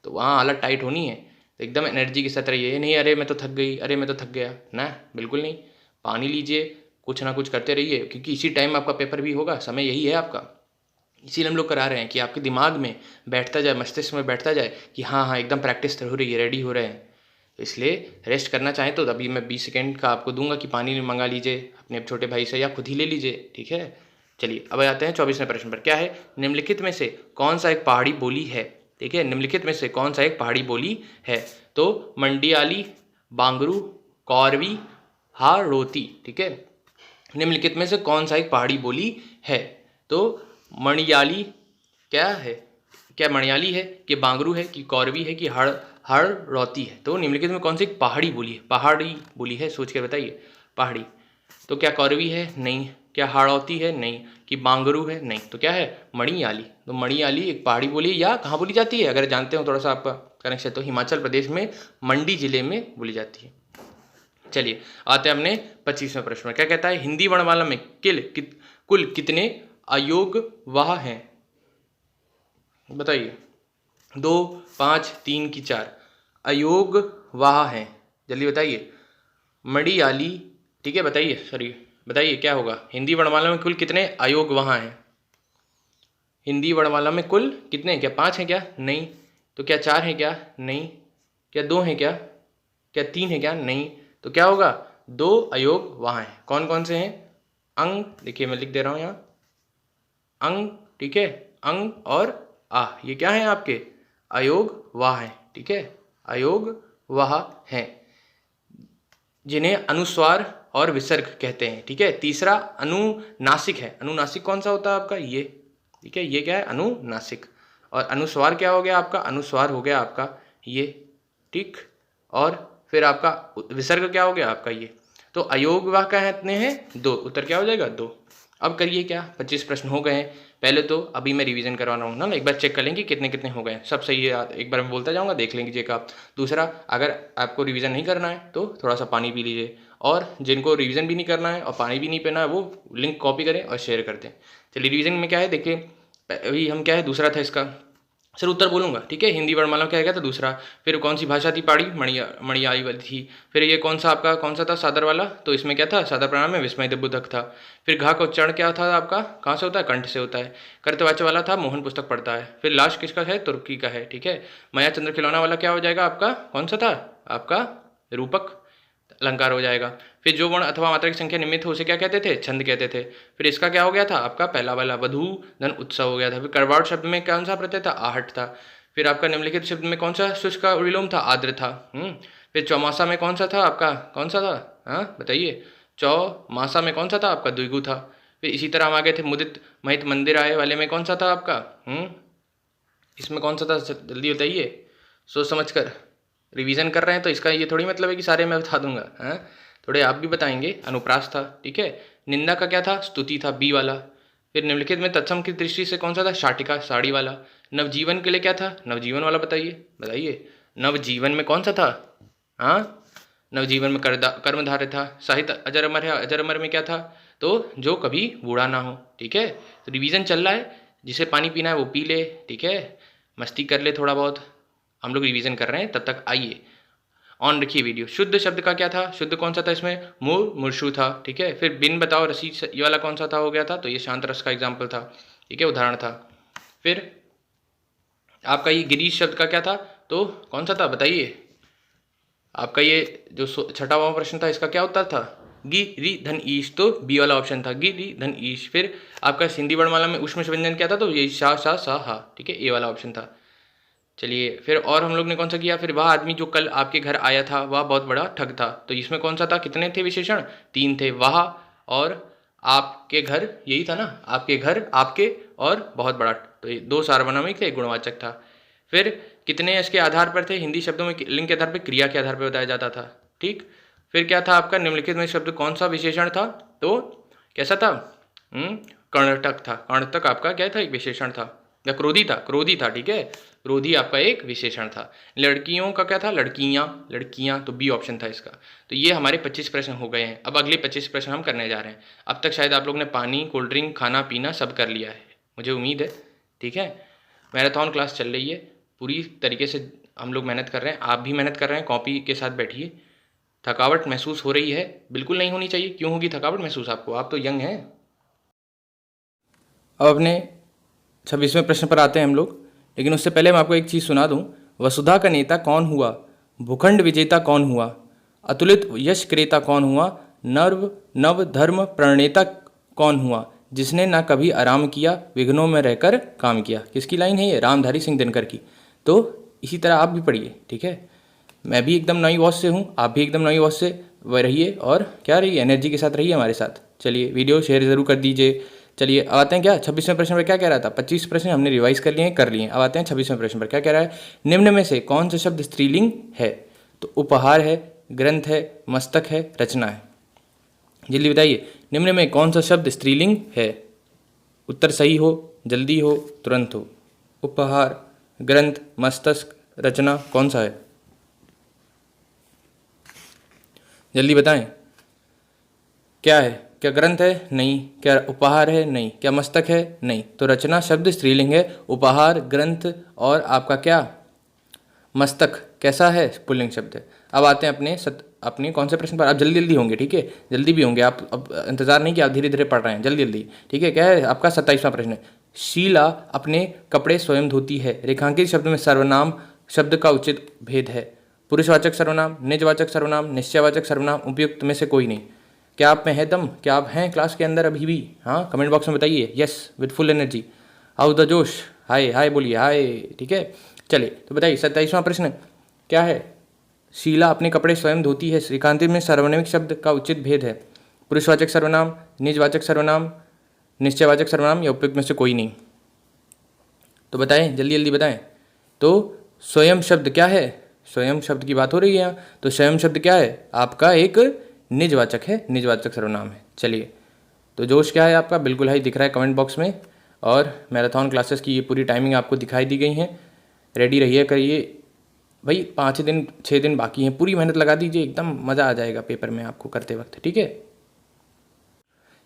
तो वहाँ हालत टाइट होनी है। तो एकदम एनर्जी के साथ रहिए। ये नहीं अरे मैं तो थक गई, अरे मैं तो थक गया ना, बिल्कुल नहीं। पानी लीजिए, कुछ ना कुछ करते रहिए, क्योंकि इसी टाइम आपका पेपर भी होगा, समय यही है आपका। इसीलिए हम लोग करा रहे हैं कि आपके दिमाग में बैठता जाए, मस्तिष्क में बैठता जाए कि हाँ हाँ एकदम प्रैक्टिस हो रही है, रेडी हो रहे हैं। तो इसलिए रेस्ट करना चाहें तो अभी मैं 20 सेकेंड का आपको दूंगा कि पानी मंगा लीजिए अपने छोटे भाई से या खुद ही ले लीजिए, ठीक है। चलिए अब आते हैं 24वें प्रश्न पर। क्या है? निम्नलिखित में से कौन सा एक पहाड़ी बोली है? ठीक है, निम्नलिखित में से कौन सा एक पहाड़ी बोली है? तो मंडियाली, बांगरू, कौरवी, हाड़ौती, ठीक है। निम्नलिखित में से कौन सा एक पहाड़ी बोली है? तो मणियाली क्या है? क्या मणियाली है, कि बांगरू है, कि कौरवी है, कि हाड़ौती है? तो निम्नलिखित में कौन सी पहाड़ी बोली है? पहाड़ी बोली है, सोच के बताइए। पहाड़ी, तो क्या कौरवी है? नहीं। क्या हाड़ौती है? नहीं। कि बांगरू है? नहीं। तो क्या है? मणियाली। तो मणियाली एक पहाड़ी बोली है, या कहाँ बोली जाती है? अगर जानते हो थोड़ा सा आपका कनेक्शन, तो हिमाचल प्रदेश में मंडी जिले में बोली जाती है। चलिए आते हैं अपने 25वें प्रश्न में। क्या कहता है? हिंदी वर्णमाला में कुल कितने अयोग वाह हैं? बताइए। 2, 5, 3 की 4 अयोग वाह हैं, जल्दी बताइए। मणियाली, ठीक है, बताइए, सॉरी बताइए क्या होगा? हिंदी वर्णमाला में कुल कितने अयोग वाह हैं? हिंदी वर्णमाला में कुल कितने? क्या 5 हैं क्या? नहीं। तो क्या 4 हैं क्या? नहीं। क्या 2 हैं क्या? क्या 3 है क्या? नहीं। तो क्या होगा? 2 अयोग वहाँ हैं। कौन कौन से हैं? अंग, देखिए मैं लिख दे रहा हूँ यहाँ, अंग, ठीक है, अंग और आ, ये क्या है आपके? अयोग वाह हैं, ठीक है, अयोग वाह हैं, जिन्हें अनुस्वार और विसर्ग कहते हैं, ठीक है। तीसरा अनुनासिक है। अनुनासिक कौन सा होता है आपका? ये, ठीक है, ये क्या है? अनुनासिक। और अनुस्वार क्या हो गया आपका? अनुस्वार हो गया आपका ये, ठीक। और फिर आपका विसर्ग क्या हो गया आपका? ये। तो अयोग वाह का कितने हैं? 2। उत्तर क्या हो जाएगा? 2। अब करिए क्या, 25 प्रश्न हो गए हैं। पहले तो अभी मैं रिवीजन करवा रहा हूँ ना, एक बार चेक कर लेंगे कितने कितने हो गए। सब सही है, एक बार मैं बोलता जाऊँगा, देख लीजिएगा आप। दूसरा, अगर आपको रिवीजन नहीं करना है तो थोड़ा सा पानी पी लीजिए, और जिनको रिवीजन भी नहीं करना है और पानी भी नहीं पीना है वो लिंक कॉपी करें और शेयर कर दें। चलिए रिवीजन में क्या है देखिए, अभी हम क्या है, दूसरा था इसका, सर उत्तर बोलूँगा, ठीक है। हिंदी वर्णमाला क्या गया था? दूसरा। फिर कौन सी भाषा थी? पहाड़ी, मणियाली वाली थी। फिर ये कौन सा आपका, कौन सा था? सादर वाला। तो इसमें क्या था? सादर प्रणाम में विस्मय बोधक था। फिर घा का उच्चारण क्या था आपका? कहाँ से होता है? कंठ से होता है। कर्तवाच्य वाला था मोहन पुस्तक पढ़ता है। फिर लास्ट किसका है? तुर्की का है, ठीक है। माया चंद्र खिलौना वाला क्या हो जाएगा आपका? कौन सा था आपका? रूपक अलंकार हो जाएगा। फिर जो वर्ण अथवा मात्रा की संख्या निमित्त हो उसे क्या कहते थे? छंद कहते थे। फिर इसका क्या हो गया था आपका? पहला वाला वधू धन उत्सव हो गया था। फिर करवाड़ शब्द में कौन सा प्रत्यय था? आहट था। फिर आपका निम्नलिखित शब्द में कौन सा शुष्क का विलोम था? आर्द्र था। फिर चौमासा में कौन सा था आपका, कौन सा था, हाँ बताइए, चौमासा में कौन सा था आपका, द्विगु था। फिर इसी तरह हम आगे थे, मुदित महित मंदिर आए वाले में कौन सा था आपका, इसमें कौन सा था, जल्दी बताइए, सोच समझ कर। रिवीजन कर रहे हैं तो इसका ये थोड़ी मतलब है कि सारे मैं बता दूंगा, हाँ थोड़े आप भी बताएंगे। अनुप्रास था, ठीक है। निंदा का क्या था, स्तुति था, बी वाला। फिर निम्नलिखित में तत्सम की दृष्टि से कौन सा था, शाटिका, साड़ी वाला। नवजीवन के लिए क्या था, नवजीवन वाला, बताइए बताइए, नवजीवन में कौन सा था, हाँ नवजीवन में कर्मधारय था। साहित्य अजर अमर है, अजर अमर में क्या था, तो जो कभी बूढ़ा ना हो, ठीक है। तो रिवीजन चल रहा है, जिसे पानी पीना है वो पी ले, ठीक है, मस्ती कर ले थोड़ा बहुत, हम लोग रिवीजन कर रहे हैं, तब तक आइए ऑन रखिए वीडियो। शुद्ध शब्द का क्या था, शुद्ध कौन सा था इसमें, मूर मुर्शु था, ठीक है। फिर बिन बताओ रसी, ये वाला कौन सा था, हो गया था, तो ये शांत रस का एग्जाम्पल था, ठीक है, उदाहरण था। फिर आपका ये गिरीश शब्द का क्या था, तो कौन सा था बताइए, आपका ये जो छठा प्रश्न था, इसका क्या उत्तर था, गिरी धन ईश, तो बी वाला ऑप्शन था, गिरी धन ईश। फिर आपका सिंधी वर्णमाला में उष्म व्यंजन क्या था, तो ये शा सा सा हा, ठीक है, ए वाला ऑप्शन था। चलिए फिर और हम लोग ने कौन सा किया, फिर वह आदमी जो कल आपके घर आया था वह बहुत बड़ा ठग था, तो इसमें कौन सा था, कितने थे विशेषण, 3 थे, वह और आपके घर, यही था ना, आपके घर, आपके और बहुत बड़ा, तो ये 2 सार्वनामिक थे, गुणवाचक था। फिर कितने इसके आधार पर थे, हिंदी शब्दों में लिंग के आधार पर, क्रिया के आधार पर बताया जाता था, ठीक। फिर क्या था आपका, निम्नलिखित में शब्द कौन सा विशेषण था, तो कैसा था, कर्णटक था, कर्णटक आपका क्या था, एक विशेषण था, या क्रोधी था, क्रोधी था, ठीक है, क्रोधी आपका एक विशेषण था। लड़कियों का क्या था, लड़कियां, लड़कियां, तो बी ऑप्शन था इसका। तो ये हमारे 25 प्रश्न हो गए हैं। अब अगले 25 प्रश्न हम करने जा रहे हैं। अब तक शायद आप लोग ने पानी, कोल्ड ड्रिंक, खाना पीना सब कर लिया है, मुझे उम्मीद है, ठीक है। मैराथन क्लास चल रही है, पूरी तरीके से हम लोग मेहनत कर रहे हैं, आप भी मेहनत कर रहे हैं, कॉपी के साथ बैठिए। थकावट महसूस हो रही है, बिल्कुल नहीं होनी चाहिए, क्यों होगी थकावट महसूस आपको, आप तो यंग हैं। अब अपने 26वें प्रश्न पर आते हैं हम लोग, लेकिन उससे पहले मैं आपको एक चीज़ सुना दूं। वसुधा का नेता कौन हुआ, भूखंड विजेता कौन हुआ, अतुलित यश क्रेता कौन हुआ, नव धर्म प्रणेता कौन हुआ, जिसने ना कभी आराम किया, विघ्नों में रहकर काम किया। किसकी लाइन है ये, रामधारी सिंह दिनकर की। तो इसी तरह आप भी पढ़िए, ठीक है। मैं भी एकदम नई वॉच से हूँ, आप भी एकदम नई वॉच से रहिए, और क्या रहिए, एनर्जी के साथ रहिए हमारे साथ। चलिए वीडियो शेयर ज़रूर कर दीजिए। चलिए अब आते हैं क्या 26वें प्रश्न पर, क्या कह रहा था, 25 प्रश्न हमने रिवाइज कर लिए, कर लिए। अब आते हैं 26वें प्रश्न पर, क्या कह रहा है, निम्न में से कौन सा शब्द स्त्रीलिंग है, तो उपहार है, ग्रंथ है, मस्तक है, रचना है। जल्दी बताइए, निम्न में कौन सा शब्द स्त्रीलिंग है, उत्तर सही हो, जल्दी हो, तुरंत हो। उपहार, ग्रंथ, मस्तक, रचना, कौन सा है, जल्दी बताएं। क्या है, क्या ग्रंथ है, नहीं। क्या उपहार है, नहीं। क्या मस्तक है, नहीं। तो रचना शब्द स्त्रीलिंग है, उपहार, ग्रंथ और आपका क्या मस्तक कैसा है, पुल्लिंग शब्द है। अब आते हैं अपने कौन से प्रश्न पर, आप जल्दी जल्दी होंगे, ठीक है, जल्दी भी होंगे आप, अब इंतजार नहीं कि आप धीरे धीरे पढ़ रहे हैं, जल्दी जल्दी, ठीक है। क्या है आपका 27वां प्रश्न है, शीला अपने कपड़े स्वयं धोती है, रेखांकित शब्द में सर्वनाम शब्द का उचित भेद है, पुरुषवाचक सर्वनाम, निजवाचक सर्वनाम, निश्चयवाचक सर्वनाम, उपयुक्त में से कोई नहीं। क्या आप में है दम, क्या आप हैं क्लास के अंदर अभी भी, हाँ कमेंट बॉक्स में बताइए, yes with full energy, how the जोश, हाय हाय बोलिए हाय, ठीक है। चलिए तो बताइए 27वां प्रश्न क्या है, शीला अपने कपड़े स्वयं धोती है, रेखांकित में सार्वनामिक शब्द का उचित भेद है, पुरुषवाचक सर्वनाम, निजवाचक सर्वनाम, निश्चयवाचक सर्वनाम या उपयुक्त में से कोई नहीं। तो बताएं, जल्दी जल्दी बताएं। तो स्वयं शब्द क्या है, स्वयं शब्द की बात हो रही है यहाँ, तो स्वयं शब्द क्या है आपका, एक निजवाचक है, निजवाचक सर्वनाम है। चलिए तो जोश क्या है आपका, बिल्कुल हाई दिख रहा है कमेंट बॉक्स में, और मैराथन क्लासेस की ये पूरी टाइमिंग आपको दिखाई दी गई हैं, रेडी रहिए, करिए भाई, 5 दिन 6 दिन बाकी हैं, पूरी मेहनत लगा दीजिए, एकदम मज़ा आ जाएगा पेपर में आपको करते वक्त, ठीक है।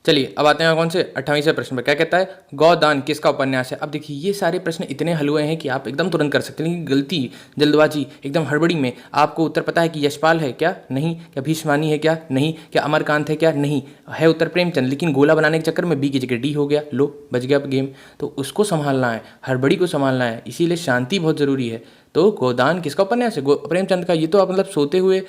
चलिए अब आते हैं कौन से 28वें प्रश्न पर, क्या कहता है, गौदान किसका उपन्यास है। अब देखिए ये सारे प्रश्न इतने हलवे हैं कि आप एकदम तुरंत कर सकते हैं, लेकिन गलती, जल्दबाजी, एकदम हड़बड़ी में आपको उत्तर पता है कि यशपाल है क्या, नहीं। क्या भीष्मानी है क्या, नहीं। क्या अमरकांत है क्या, नहीं। है उत्तर प्रेमचंद, लेकिन गोला बनाने के चक्कर में बी की जगह डी हो गया, लो बच गया गेम। तो उसको संभालना है, हड़बड़ी को संभालना है, इसीलिए शांति बहुत ज़रूरी है। तो गोदान किसका उपन्यास है, प्रेमचंद का। ये तो आप मतलब सोते हुए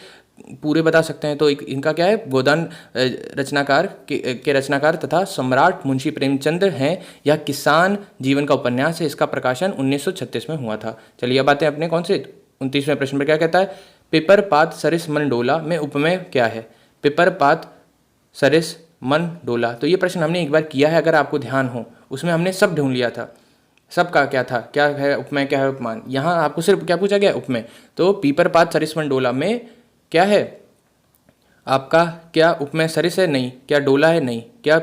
पूरे बता सकते हैं। तो इनका क्या है, गोदान रचनाकार के रचनाकार तथा सम्राट मुंशी प्रेमचंद हैं। यह किसान जीवन का उपन्यास है, इसका प्रकाशन 1936 में हुआ था। चलिए अब आते हैं अपने कौन से 29वें प्रश्न पर, क्या कहता है, पिपर पात सरिस मन डोला में उपमेय क्या है? पिपर पात सरिस मन डोला, तो ये प्रश्न हमने एक बार किया है, अगर आपको ध्यान हो। उसमें हमने सब ढूंढ लिया था, सब का क्या था, क्या है उपमेय, क्या है उपमान। यहाँ आपको सिर्फ क्या पूछा गया? उपमेय। तो पीपर पात सरिस मन डोला में क्या है आपका? क्या उपमेय सरिस है? नहीं। क्या डोला है? नहीं। क्या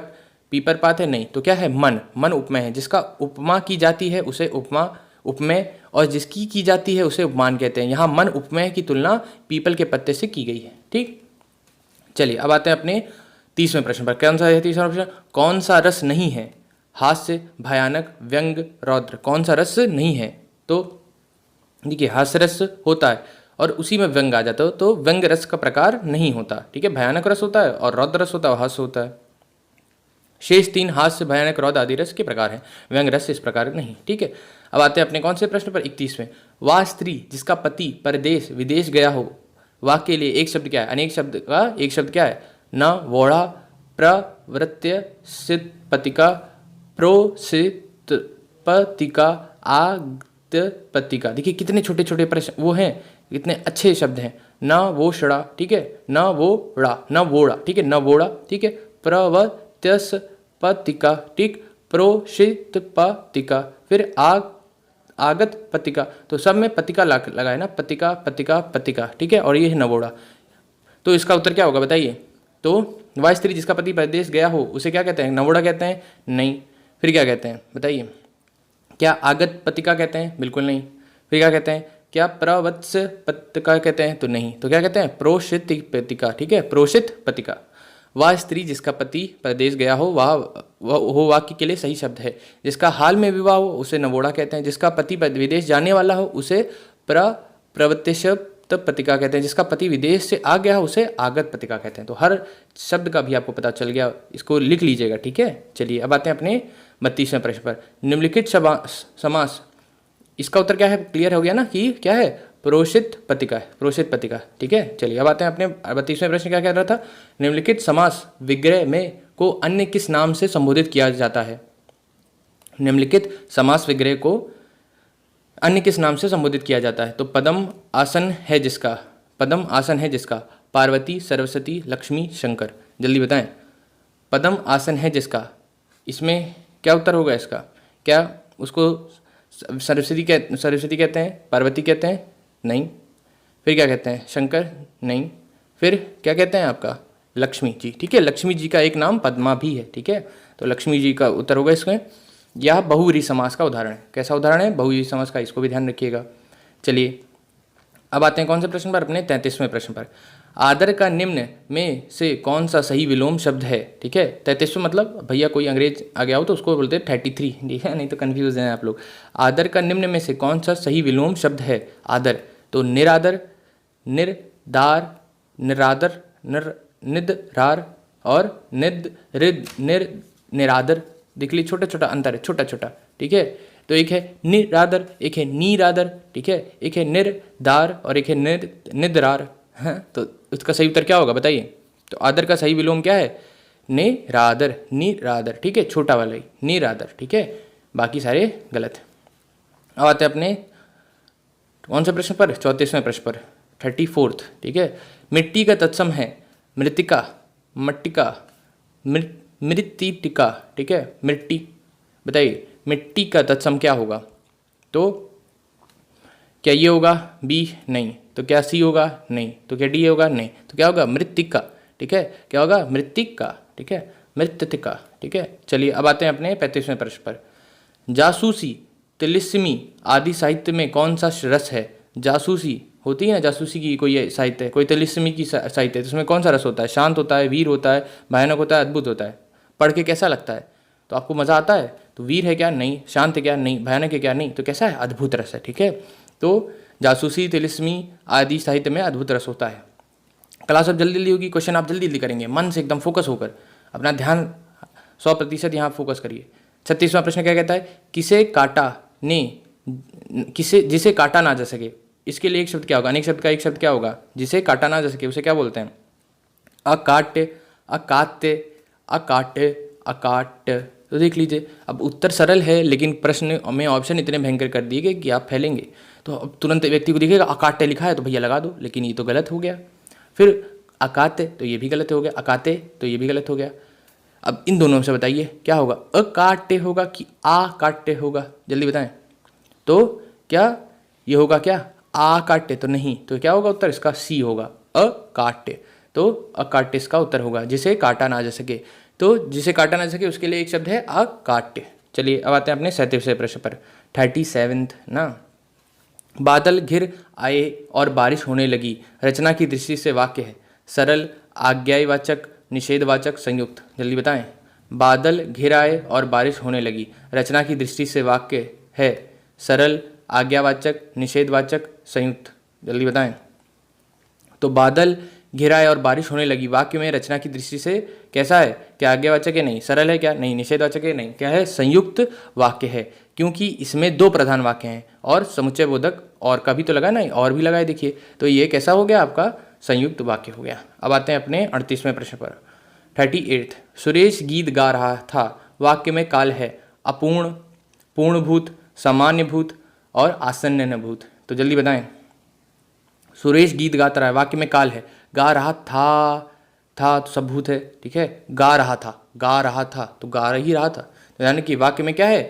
पीपर पात है? नहीं। तो क्या है? मन। मन उपमेय है। जिसका उपमा की जाती है उसे उपमा उपमेय, और जिसकी की जाती है उसे उपमान कहते हैं। यहाँ मन उपमेय की तुलना पीपल के पत्ते से की गई है। ठीक, चलिए अब आते हैं अपने 30वें प्रश्न पर। कौन सा है 30वां प्रश्न? कौन सा रस नहीं है? हास्य, भयानक, व्यंग, रौद्र। कौन सा रस नहीं है? तो देखिए, हास्य रस होता है और उसी में व्यंग आ जाता है, तो व्यंग रस का प्रकार नहीं होता। ठीक है, भयानक रस होता है और रौद्र रस होता है, हास्य होता है। शेष 3 हास्य, भयानक, रौद्र आदि रस के प्रकार हैं, व्यंग रस इस प्रकार नहीं। ठीक है, अब आते हैं अपने कौन से प्रश्न पर? 31वें। वह स्त्री जिसका पति परदेश विदेश गया हो, वह के लिए एक शब्द क्या है? अनेक शब्द का एक शब्द क्या है? न वोढ़ा, प्रवृत्य, सित पतिका, प्रोसित पतिका, आगत पतिका। देखिए कितने छोटे छोटे प्रश्न वो हैं, कितने अच्छे शब्द हैं। न वो शड़ा, ठीक है, न वो ड़ा, न वोड़ा, ठीक है, न वोड़ा, ठीक है, प्रवत्यस पतिका, ठीक, प्रोषित पतिका, फिर आगत पतिका। तो सब में पतिका लगाए ना, पतिका पतिका पतिका, ठीक है, और ये है नवोड़ा। तो इसका उत्तर क्या होगा बताइए? तो वह स्त्री जिसका पति परदेश गया हो उसे क्या कहते हैं? नवोड़ा कहते हैं? नहीं। फिर क्या कहते हैं बताइए? क्या आगत पतिका कहते हैं? बिल्कुल नहीं। फिर क्या कहते हैं? क्या प्रवत्स पतिका कहते हैं? तो नहीं। तो क्या कहते हैं? प्रोषित पतिका, ठीक है, प्रोषित पतिका। वह स्त्री जिसका पति प्रदेश गया हो, वह वाक्य के लिए सही शब्द है। जिसका हाल में विवाह हो उसे नवोड़ा कहते हैं। जिसका पति विदेश जाने वाला हो उसे प्रवत्यशत पतिका कहते हैं। जिसका पति विदेश से आ गया हो उसे आगत पतिका कहते हैं। तो हर शब्द का भी आपको पता चल गया, इसको लिख लीजिएगा। ठीक है, चलिए अब आते हैं अपने 32वें प्रश्न पर। निम्नलिखित समास, इसका उत्तर क्या है? क्लियर हो गया ना कि क्या है? प्रोषित पतिका है, प्रोषित पतिका। ठीक है, चलिए अब आते हैं अपने 32वें प्रश्न। क्या कह रहा था? निम्नलिखित समास विग्रह में को अन्य किस नाम से संबोधित किया जाता है? निम्नलिखित समास विग्रह को अन्य किस नाम से संबोधित किया जाता है? तो पद्म आसन है जिसका, पद्म आसन है जिसका, पार्वती, सरस्वती, लक्ष्मी, शंकर। जल्दी बताएं। पद्म आसन है जिसका, इसमें क्या उत्तर होगा इसका? क्या उसको सरस्वती कहते हैं? पार्वती कहते हैं? नहीं। फिर क्या कहते हैं? शंकर? नहीं। फिर क्या कहते हैं आपका? लक्ष्मी जी। ठीक है, लक्ष्मी जी का एक नाम पद्मा भी है। ठीक है, तो लक्ष्मी जी का उत्तर होगा इसमें। यह बहुव्रीहि समास का उदाहरण है। कैसा उदाहरण है? बहुव्रीहि समास का, इसको भी ध्यान रखिएगा। चलिए अब आते हैं कौन से प्रश्न पर? अपने 33वें प्रश्न पर। आदर का निम्न में से कौन सा सही विलोम शब्द है? ठीक है, 33वां मतलब भैया कोई अंग्रेज आ गया हो तो उसको बोलते हैं 33, ठीक है, नहीं तो कन्फ्यूज हैं आप लोग। आदर का निम्न में से कौन सा सही विलोम शब्द है? आदर, तो निरादर, निर्दार, निरादर, निदरार और निरादर। देख लीजिए छोटा छोटा अंतर है, छोटा छोटा। ठीक है, तो एक है निरादर, एक है नीरादर, ठीक है, एक है निर्दार और एक है निदरार। हाँ, तो उसका सही उत्तर क्या होगा बताइए? तो आदर का सही विलोम क्या है? निरादर, निरादर। ठीक है, छोटा वाला ही निरादर। ठीक है, बाकी सारे गलत है। अब आते हैं अपने कौन से प्रश्न पर? 34वें प्रश्न पर, 34th। ठीक है, मिट्टी का तत्सम है मृतिका, मट्टिका, मृत्तिका। ठीक है, मिट्टी। बताइए मिट्टी का तत्सम क्या होगा? तो क्या ये होगा? बी? नहीं। तो क्या सी होगा? नहीं। तो क्या डी होगा? नहीं। तो क्या होगा? मृत्तिका। ठीक है, क्या होगा? मृत्तिका। ठीक है, मृत्तिका। ठीक है, चलिए अब आते हैं अपने 35वें प्रश्न पर। जासूसी, तिलिस्मी आदि साहित्य में कौन सा रस है? जासूसी होती है ना, जासूसी की कोई साहित्य है, कोई तिलिस्मी की साहित्य है, तो उसमें कौन सा रस होता है? शांत होता है, वीर होता है, भयानक होता है, अद्भुत होता है। पढ़ के कैसा लगता है? तो आपको मज़ा आता है? तो वीर है क्या? नहीं। शांत है क्या? नहीं। भयानक है क्या? नहीं। तो कैसा है? अद्भुत रस है। ठीक है, तो जासूसी, तिलिस्मी आदि साहित्य में अद्भुत रस होता है। क्लास अब जल्दी जल्दी होगी, क्वेश्चन आप जल्दी जल्दी करेंगे, मन से एकदम फोकस होकर, अपना ध्यान 100% यहाँ फोकस करिए। 36वां प्रश्न क्या कहता है? किसे काटा ने, जिसे काटा ना जा सके, इसके लिए एक शब्द क्या होगा? अनेक शब्द का एक शब्द क्या होगा? जिसे काटा ना जा सके उसे क्या बोलते हैं? अकाट्य, अकाट्य, अकाट्य, अकाट्य, तो देख लीजिए, अब उत्तर सरल है लेकिन प्रश्न में ऑप्शन इतने भयंकर कर दिए गए कि आप फैलेंगे। तो अब तुरंत व्यक्ति को दिखेगा अकाट्य लिखा है तो भैया लगा दो, लेकिन ये तो गलत हो गया। फिर अकाते तो ये भी गलत हो गया, अकाते तो ये भी गलत हो गया। अब इन दोनों में से बताइए क्या होगा, अकाट्य होगा कि आकाट्य होगा, जल्दी बताएं। तो क्या ये होगा, क्या आकाट्य तो नहीं, तो क्या होगा उत्तर इसका सी होगा, अकाट्य। तो अकाट्य इसका उत्तर होगा, जिसे काटा ना जा सके। तो जिसे काटा ना सके उसके लिए एक शब्द है अकाट्य। चलिए अब आते हैं अपने 37वें प्रश्न पर, 37th ना। बादल घिर आए और बारिश होने लगी, रचना की दृष्टि से वाक्य है, सरल, आज्ञावाचक, निषेधवाचक, संयुक्त, जल्दी बताएं। बादल घिर आए और बारिश होने लगी, रचना की दृष्टि से वाक्य है, सरल, आज्ञावाचक, निषेधवाचक, संयुक्त, जल्दी बताएं। तो बादल घिर आए और बारिश होने लगी वाक्य में रचना की दृष्टि से कैसा है, क्या आज्ञावाचक है, नहीं, सरल है क्या, नहीं, निषेधवाचक है, नहीं, क्या है, संयुक्त वाक्य है, क्योंकि इसमें दो प्रधान वाक्य हैं और समुच्चय बोधक और का भी तो लगा ना, और भी लगाए, देखिए। तो ये कैसा हो गया आपका, संयुक्त वाक्य हो गया। अब आते हैं अपने 38वें प्रश्न पर, 38th। सुरेश गीत गा रहा था, वाक्य में काल है, अपूर्ण, पूर्णभूत, सामान्यभूत और आसन्नभूत, तो जल्दी बताएं। सुरेश गीत गाता रहा है, वाक्य में काल है, गा रहा था तो सब भूत है, ठीक है, गा रहा था तो गा ही रहा था, तो यानी कि वाक्य में क्या है,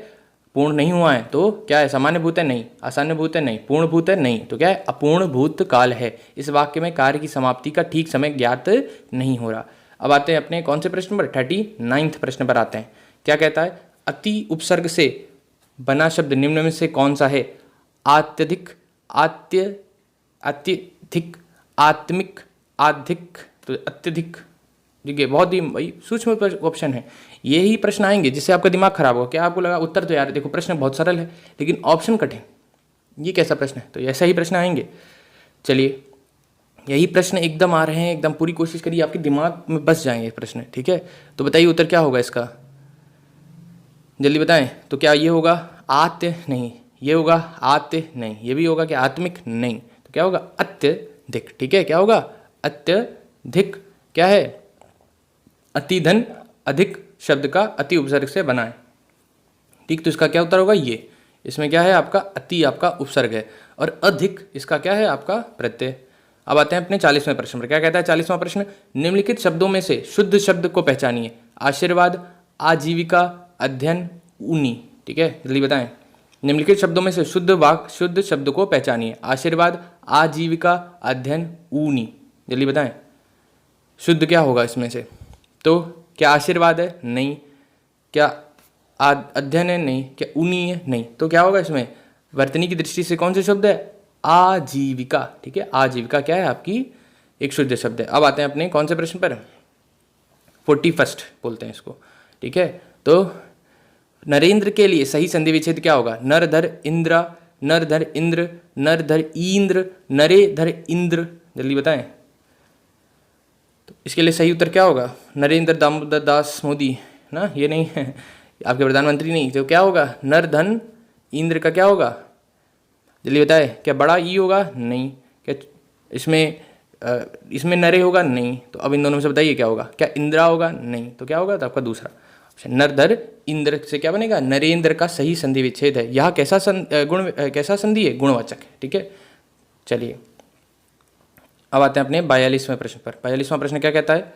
पूर्ण नहीं हुआ है, तो क्या है, सामान्य भूत है, नहीं, आसान्य भूत है, नहीं, पूर्ण भूत है, नहीं, तो क्या है, अपूर्ण भूत काल है। इस वाक्य में कार्य की समाप्ति का ठीक समय ज्ञात नहीं हो रहा। अब आते हैं अपने कौन से प्रश्न पर, 39th प्रश्न पर आते हैं। क्या कहता है, अति उपसर्ग से बना शब्द निम्न में से कौन सा है, अत्यधिक, अत्यधिक, आत्मिक, आधिक, तो अत्यधिक, ठीक है, बहुत ही भाई सूक्ष्म ऑप्शन है। यही प्रश्न आएंगे जिससे आपका दिमाग खराब होगा। क्या आपको लगा उत्तर तो यार देखो प्रश्न बहुत सरल है लेकिन ऑप्शन कठिन, ये कैसा प्रश्न है, तो ऐसा ही प्रश्न आएंगे। चलिए यही प्रश्न एकदम आ रहे हैं, एकदम पूरी कोशिश करिए आपके दिमाग में बस जाएंगे प्रश्न, ठीक है। तो बताइए उत्तर क्या होगा इसका, जल्दी बताएं। तो क्या ये होगा आत्य, नहीं, ये होगा आत्य, नहीं, ये भी होगा क्या आत्मिक, नहीं, तो क्या होगा अत्यधिक, ठीक है, क्या होगा अत्यधिक, क्या है, अति धन अधिक शब्द का अति उपसर्ग से बना है, ठीक। तो इसका क्या उत्तर होगा, ये, इसमें क्या है आपका अति आपका उपसर्ग है और अधिक इसका क्या है आपका प्रत्यय। अब आते हैं अपने 40वें प्रश्न पर। क्या कहता है 40वां प्रश्न, निम्नलिखित शब्दों में से शुद्ध शब्द को पहचानिए, आशीर्वाद, आजीविका, अध्ययन, ऊनी, ठीक है, जल्दी बताएं। निम्नलिखित शब्दों में से शुद्ध शब्द को पहचानिए, आशीर्वाद, आजीविका, अध्ययन, ऊनी, जल्दी बताएं। शुद्ध क्या होगा इसमें से, तो क्या आशीर्वाद है, नहीं, क्या अध्ययन है, नहीं, क्या ऊनी है, नहीं, तो क्या होगा इसमें वर्तनी की दृष्टि से कौन से शब्द है, आजीविका, ठीक है, आजीविका क्या है आपकी एक शुद्ध शब्द है। अब आते हैं अपने कौन से प्रश्न पर, 41st बोलते हैं इसको, ठीक है। तो नरेंद्र के लिए सही संधि विच्छेद क्या होगा, नर धर इंद्र, नर धर इंद्र, नर धर इंद्र, नरे धर इंद्र, जल्दी बताएं। तो इसके लिए सही उत्तर क्या होगा, नरेंद्र दामोदर दास मोदी ना, ये नहीं है आपके प्रधानमंत्री नहीं, तो क्या होगा नर धन इंद्र का क्या होगा, जल्दी बताए। क्या बड़ा ई होगा, नहीं, क्या इसमें नरे होगा, नहीं, तो अब इन दोनों में से बताइए क्या होगा, क्या इंद्रा होगा, नहीं, तो क्या होगा, तो आपका दूसरा नरधर इंद्र से क्या बनेगा, नरेंद्र का सही संधि विच्छेद है। यह कैसा कैसा संधि है, गुणवाचक है, ठीक है। चलिए अब आते हैं अपने 42वें प्रश्न पर। 42वां प्रश्न क्या कहता है,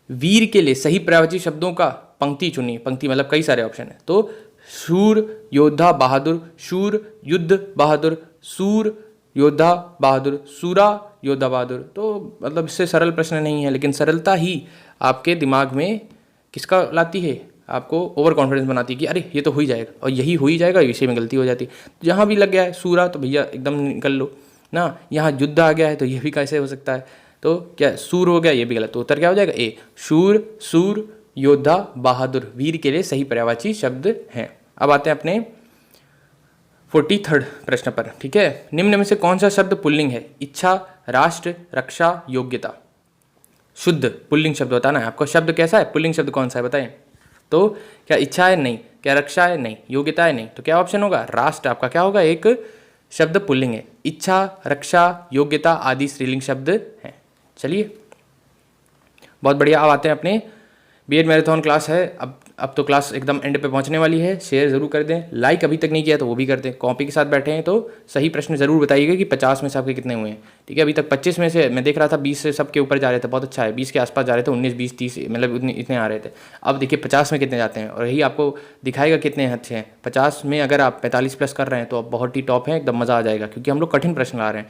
वीर के लिए सही पर्यायवाची शब्दों का पंक्ति चुनिए, पंक्ति मतलब कई सारे ऑप्शन है, तो शूर योद्धा बहादुर, शूर युद्ध बहादुर, सूर योद्धा बहादुर, सूरा योद्धा बहादुर। तो मतलब इससे सरल प्रश्न नहीं है, लेकिन सरलता ही आपके दिमाग में किसका लाती है, आपको ओवर कॉन्फिडेंस बनाती है कि अरे ये तो हो ही जाएगा, और यही हो ही जाएगा, इसी में गलती हो जाती है। तो जहाँ भी लग गया है सूरा तो भैया एकदम निकल लो ना, यहाँ युद्ध आ गया है तो ये भी कैसे हो सकता है, तो क्या सूर हो गया, ये भी गलत, तो उत्तर क्या हो जाएगा ए, शूर, सूर, योद्धा, बहादुर वीर के लिए सही पर्यायवाची शब्द हैं। अब आते हैं अपने 43rd प्रश्न पर, ठीक है। निम्न में से कौन सा शब्द पुल्लिंग है, इच्छा, राष्ट्र, रक्षा, योग्यता। शुद्ध पुल्लिंग शब्द बताना है आपको, शब्द कैसा है, पुल्लिंग शब्द कौन सा है बताएं। तो क्या इच्छा है, नहीं, क्या रक्षा है, नहीं, योग्यता है, नहीं, तो क्या ऑप्शन होगा, राष्ट्र आपका क्या होगा एक शब्द पुल्लिंग है, इच्छा, रक्षा, योग्यता आदि स्त्रीलिंग शब्द हैं। चलिए बहुत बढ़िया। अब आते हैं अपने बीएड मैराथन क्लास है, अब अब तो क्लास एकदम एंड पे पहुंचने वाली है, शेयर ज़रूर कर दें, लाइक अभी तक नहीं किया तो वो भी कर दें, कॉपी के साथ बैठे हैं तो सही प्रश्न ज़रूर बताइएगा कि 50 में से आपके कितने हुए हैं, ठीक है। अभी तक 25 में से मैं देख रहा था 20 से सबके ऊपर जा रहे थे, बहुत अच्छा है, 20 के आसपास जा रहे थे, 19 20 30 मतलब इतने आ रहे थे। अब देखिए 50 में कितने जाते हैं और यही आपको दिखाएगा कितने अच्छे हैं। 50 में अगर आप 45 प्लस कर रहे हैं तो आप बहुत ही टॉप हैं, एकदम मज़ा आ जाएगा, क्योंकि हम लोग कठिन प्रश्न ला रहे हैं।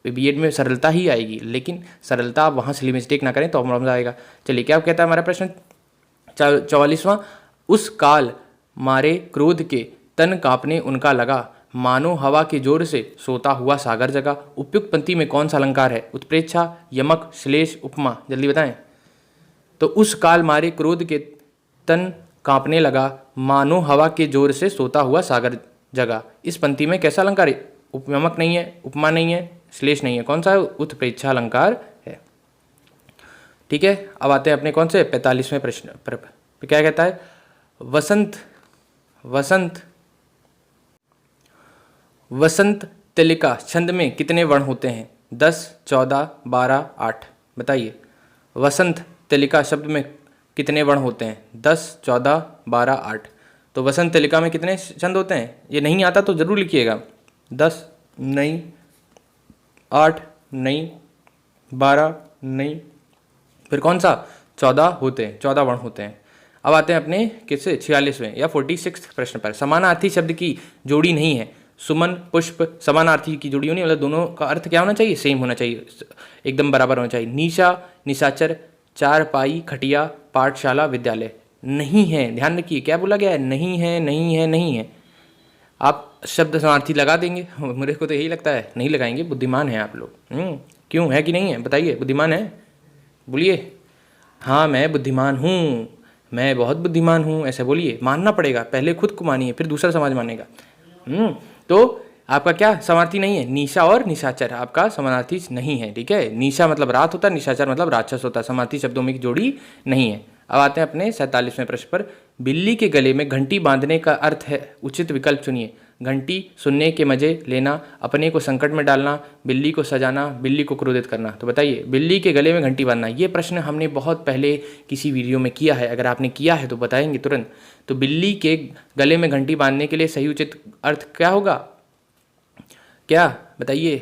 बीएड में सरलता ही आएगी, लेकिन सरलता आप वहाँ से मिस्टेक ना करें तो मज़ा आएगा। चलिए क्या कहता है हमारा प्रश्न 44वां, उस काल मारे क्रोध के तन कांपने उनका लगा, मानो हवा के जोर से सोता हुआ सागर जगा। उपयुक्त पंक्ति में कौन सा अलंकार है? उत्प्रेक्षा, यमक, श्लेष, उपमा, जल्दी बताएं। तो उस काल मारे क्रोध के तन कांपने लगा, मानो हवा के जोर से सोता हुआ सागर जगा। इस पंक्ति में कैसा अलंकार है? यमक नहीं है, उपमा नहीं है, श्लेष नहीं है, कौन सा है? उत्प्रेक्षा अलंकार है, ठीक है। अब आते हैं अपने कौन से 45वें प्रश्न पर। क्या कहता है? वसंत वसंत वसंत तलिका छंद में कितने वर्ण होते हैं? 10, 14, 12, 8, बताइए। वसंत तलिका शब्द में कितने वर्ण होते हैं? 10, 14, 12, 8। तो वसंत तलिका में कितने छंद होते हैं? ये नहीं आता तो जरूर लिखिएगा। 10 नहीं, 8 नहीं, 12 नहीं, फिर कौन सा? 14 होते हैं, 14 वर्ण होते हैं। अब आते हैं अपने किससे 46वें या 46 प्रश्न पर। समानार्थी शब्द की जोड़ी नहीं है। सुमन, पुष्प समानार्थी की जोड़ी होनी, मतलब दोनों का अर्थ क्या होना चाहिए? सेम होना चाहिए, एकदम बराबर होना चाहिए। निशा, निशाचर, चारपाई, खटिया, पाठशाला, विद्यालय नहीं है। ध्यान रखिए क्या बोला गया है? नहीं है, नहीं है, नहीं है। आप शब्द समानार्थी लगा देंगे, मेरे को तो यही लगता है। नहीं लगाएंगे, बुद्धिमान हैं आप लोग। क्यों है कि नहीं है? बताइए, बुद्धिमान है? बोलिए हाँ मैं बुद्धिमान हूँ, मैं बहुत बुद्धिमान हूँ, ऐसे बोलिए। मानना पड़ेगा, पहले खुद को मानिए फिर दूसरा समाज मानेगा। तो आपका क्या समानार्थी नहीं है? निशा और निशाचर आपका समानार्थी नहीं है, ठीक है। निशा मतलब रात होता है, निशाचर मतलब राक्षस होता है, समानार्थी शब्दों में की जोड़ी नहीं है। अब आते हैं अपने 47वें प्रश्न पर। बिल्ली के गले में घंटी बांधने का अर्थ है, उचित विकल्प चुनिए। घंटी सुनने के मजे लेना, अपने को संकट में डालना, बिल्ली को सजाना, बिल्ली को क्रोधित करना। तो बताइए, बिल्ली के गले में घंटी बांधना, ये प्रश्न हमने बहुत पहले किसी वीडियो में किया है, अगर आपने किया है तो बताएंगे तुरंत। तो बिल्ली के गले में घंटी बांधने के लिए सही उचित अर्थ क्या होगा? क्या बताइए?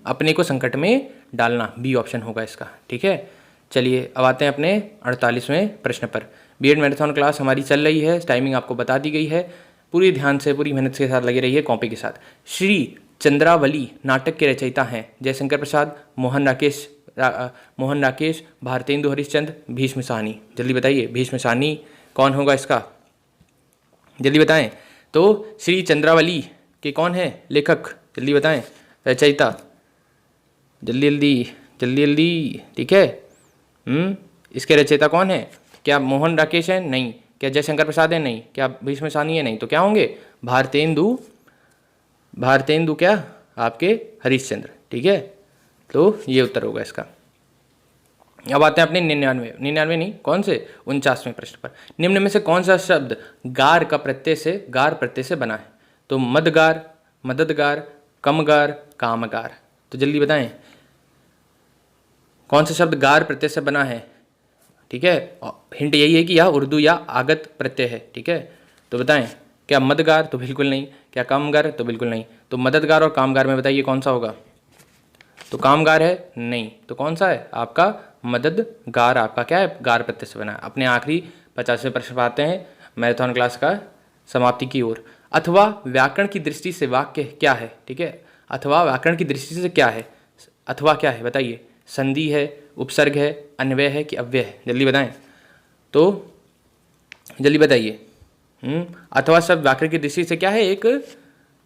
अपने को संकट में डालना, बी ऑप्शन होगा इसका, ठीक है। चलिए अब आते हैं अपने 48वें प्रश्न पर। बीएड मैराथन क्लास हमारी चल रही है, टाइमिंग आपको बता दी गई है, पूरी ध्यान से पूरी मेहनत के साथ लगे रहिए कॉपी के साथ। श्री चंद्रावली नाटक के रचयिता हैं जयशंकर प्रसाद, मोहन राकेश, भारतेंदु हरिश्चंद्र, भीष्म साहनी। जल्दी बताइए, भीष्म साहनी कौन होगा इसका? जल्दी बताएं। तो श्री चंद्रावली के कौन है लेखक? जल्दी बताएं, रचयिता, जल्दी जल्दी जल्दी जल्दी, ठीक है। इसके रचयिता कौन है? क्या मोहन राकेश है? नहीं। क्या जयशंकर प्रसाद है? नहीं। क्या भीष्म साहनी है? नहीं। तो क्या होंगे? भारतेंदु क्या? आपके हरिश्चंद्र, ठीक है। तो ये उत्तर होगा इसका। अब आते हैं अपने 99 नहीं, कौन से 49वें प्रश्न पर। निम्न में से कौन सा शब्द गार प्रत्यय से बना है? तो मदगार, मददगार, कमगार, कामगार। तो जल्दी बताएं, कौन सा शब्द गार प्रत्यय से बना है? ठीक है, हिंट यही है कि यह उर्दू या आगत प्रत्यय है, ठीक है। तो बताएं, क्या मददगार? तो बिल्कुल नहीं। क्या कामगार? तो बिल्कुल नहीं। तो मददगार और कामगार में बताइए कौन सा होगा? तो कामगार है? नहीं। तो कौन सा है? आपका मददगार, आपका क्या है? गार प्रत्यय से बना है। अपने आखिरी 50वें प्रश्न पर आते हैं मैराथन क्लास का समाप्ति की ओर। अथवा व्याकरण की दृष्टि से वाक्य क्या है? ठीक है, अथवा व्याकरण की दृष्टि से क्या है? अथवा क्या है बताइए? संधि है, उपसर्ग है, अन्वय है कि अव्यय है? जल्दी बताएं। तो जल्दी बताइए। अथवा शब्द व्याकरण की दृष्टि से क्या है? एक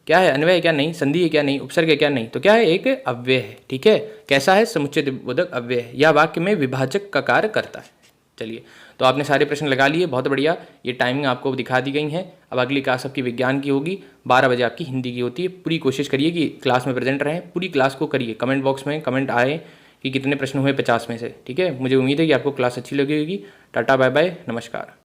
क्या है? अन्वय है क्या? नहीं। संधि है क्या? नहीं। उपसर्ग है क्या? नहीं। तो क्या है? एक अव्यय है, ठीक है। कैसा है? समुच्चय बोधक अव्यय है। यह वाक्य में विभाजक का कार्य करता है। चलिए, तो आपने सारे प्रश्न लगा लिए, बहुत बढ़िया। ये टाइमिंग आपको दिखा दी गई है। अब अगली क्लास आपकी विज्ञान की होगी, 12 बजे आपकी हिंदी की होती है। पूरी कोशिश करिए कि क्लास में प्रेजेंट रहें, पूरी क्लास को करिए। कमेंट बॉक्स में कमेंट आए कि कितने प्रश्न हुए 50 में से, ठीक है। मुझे उम्मीद है कि आपको क्लास अच्छी लगी होगी। टाटा, बाय बाय, नमस्कार।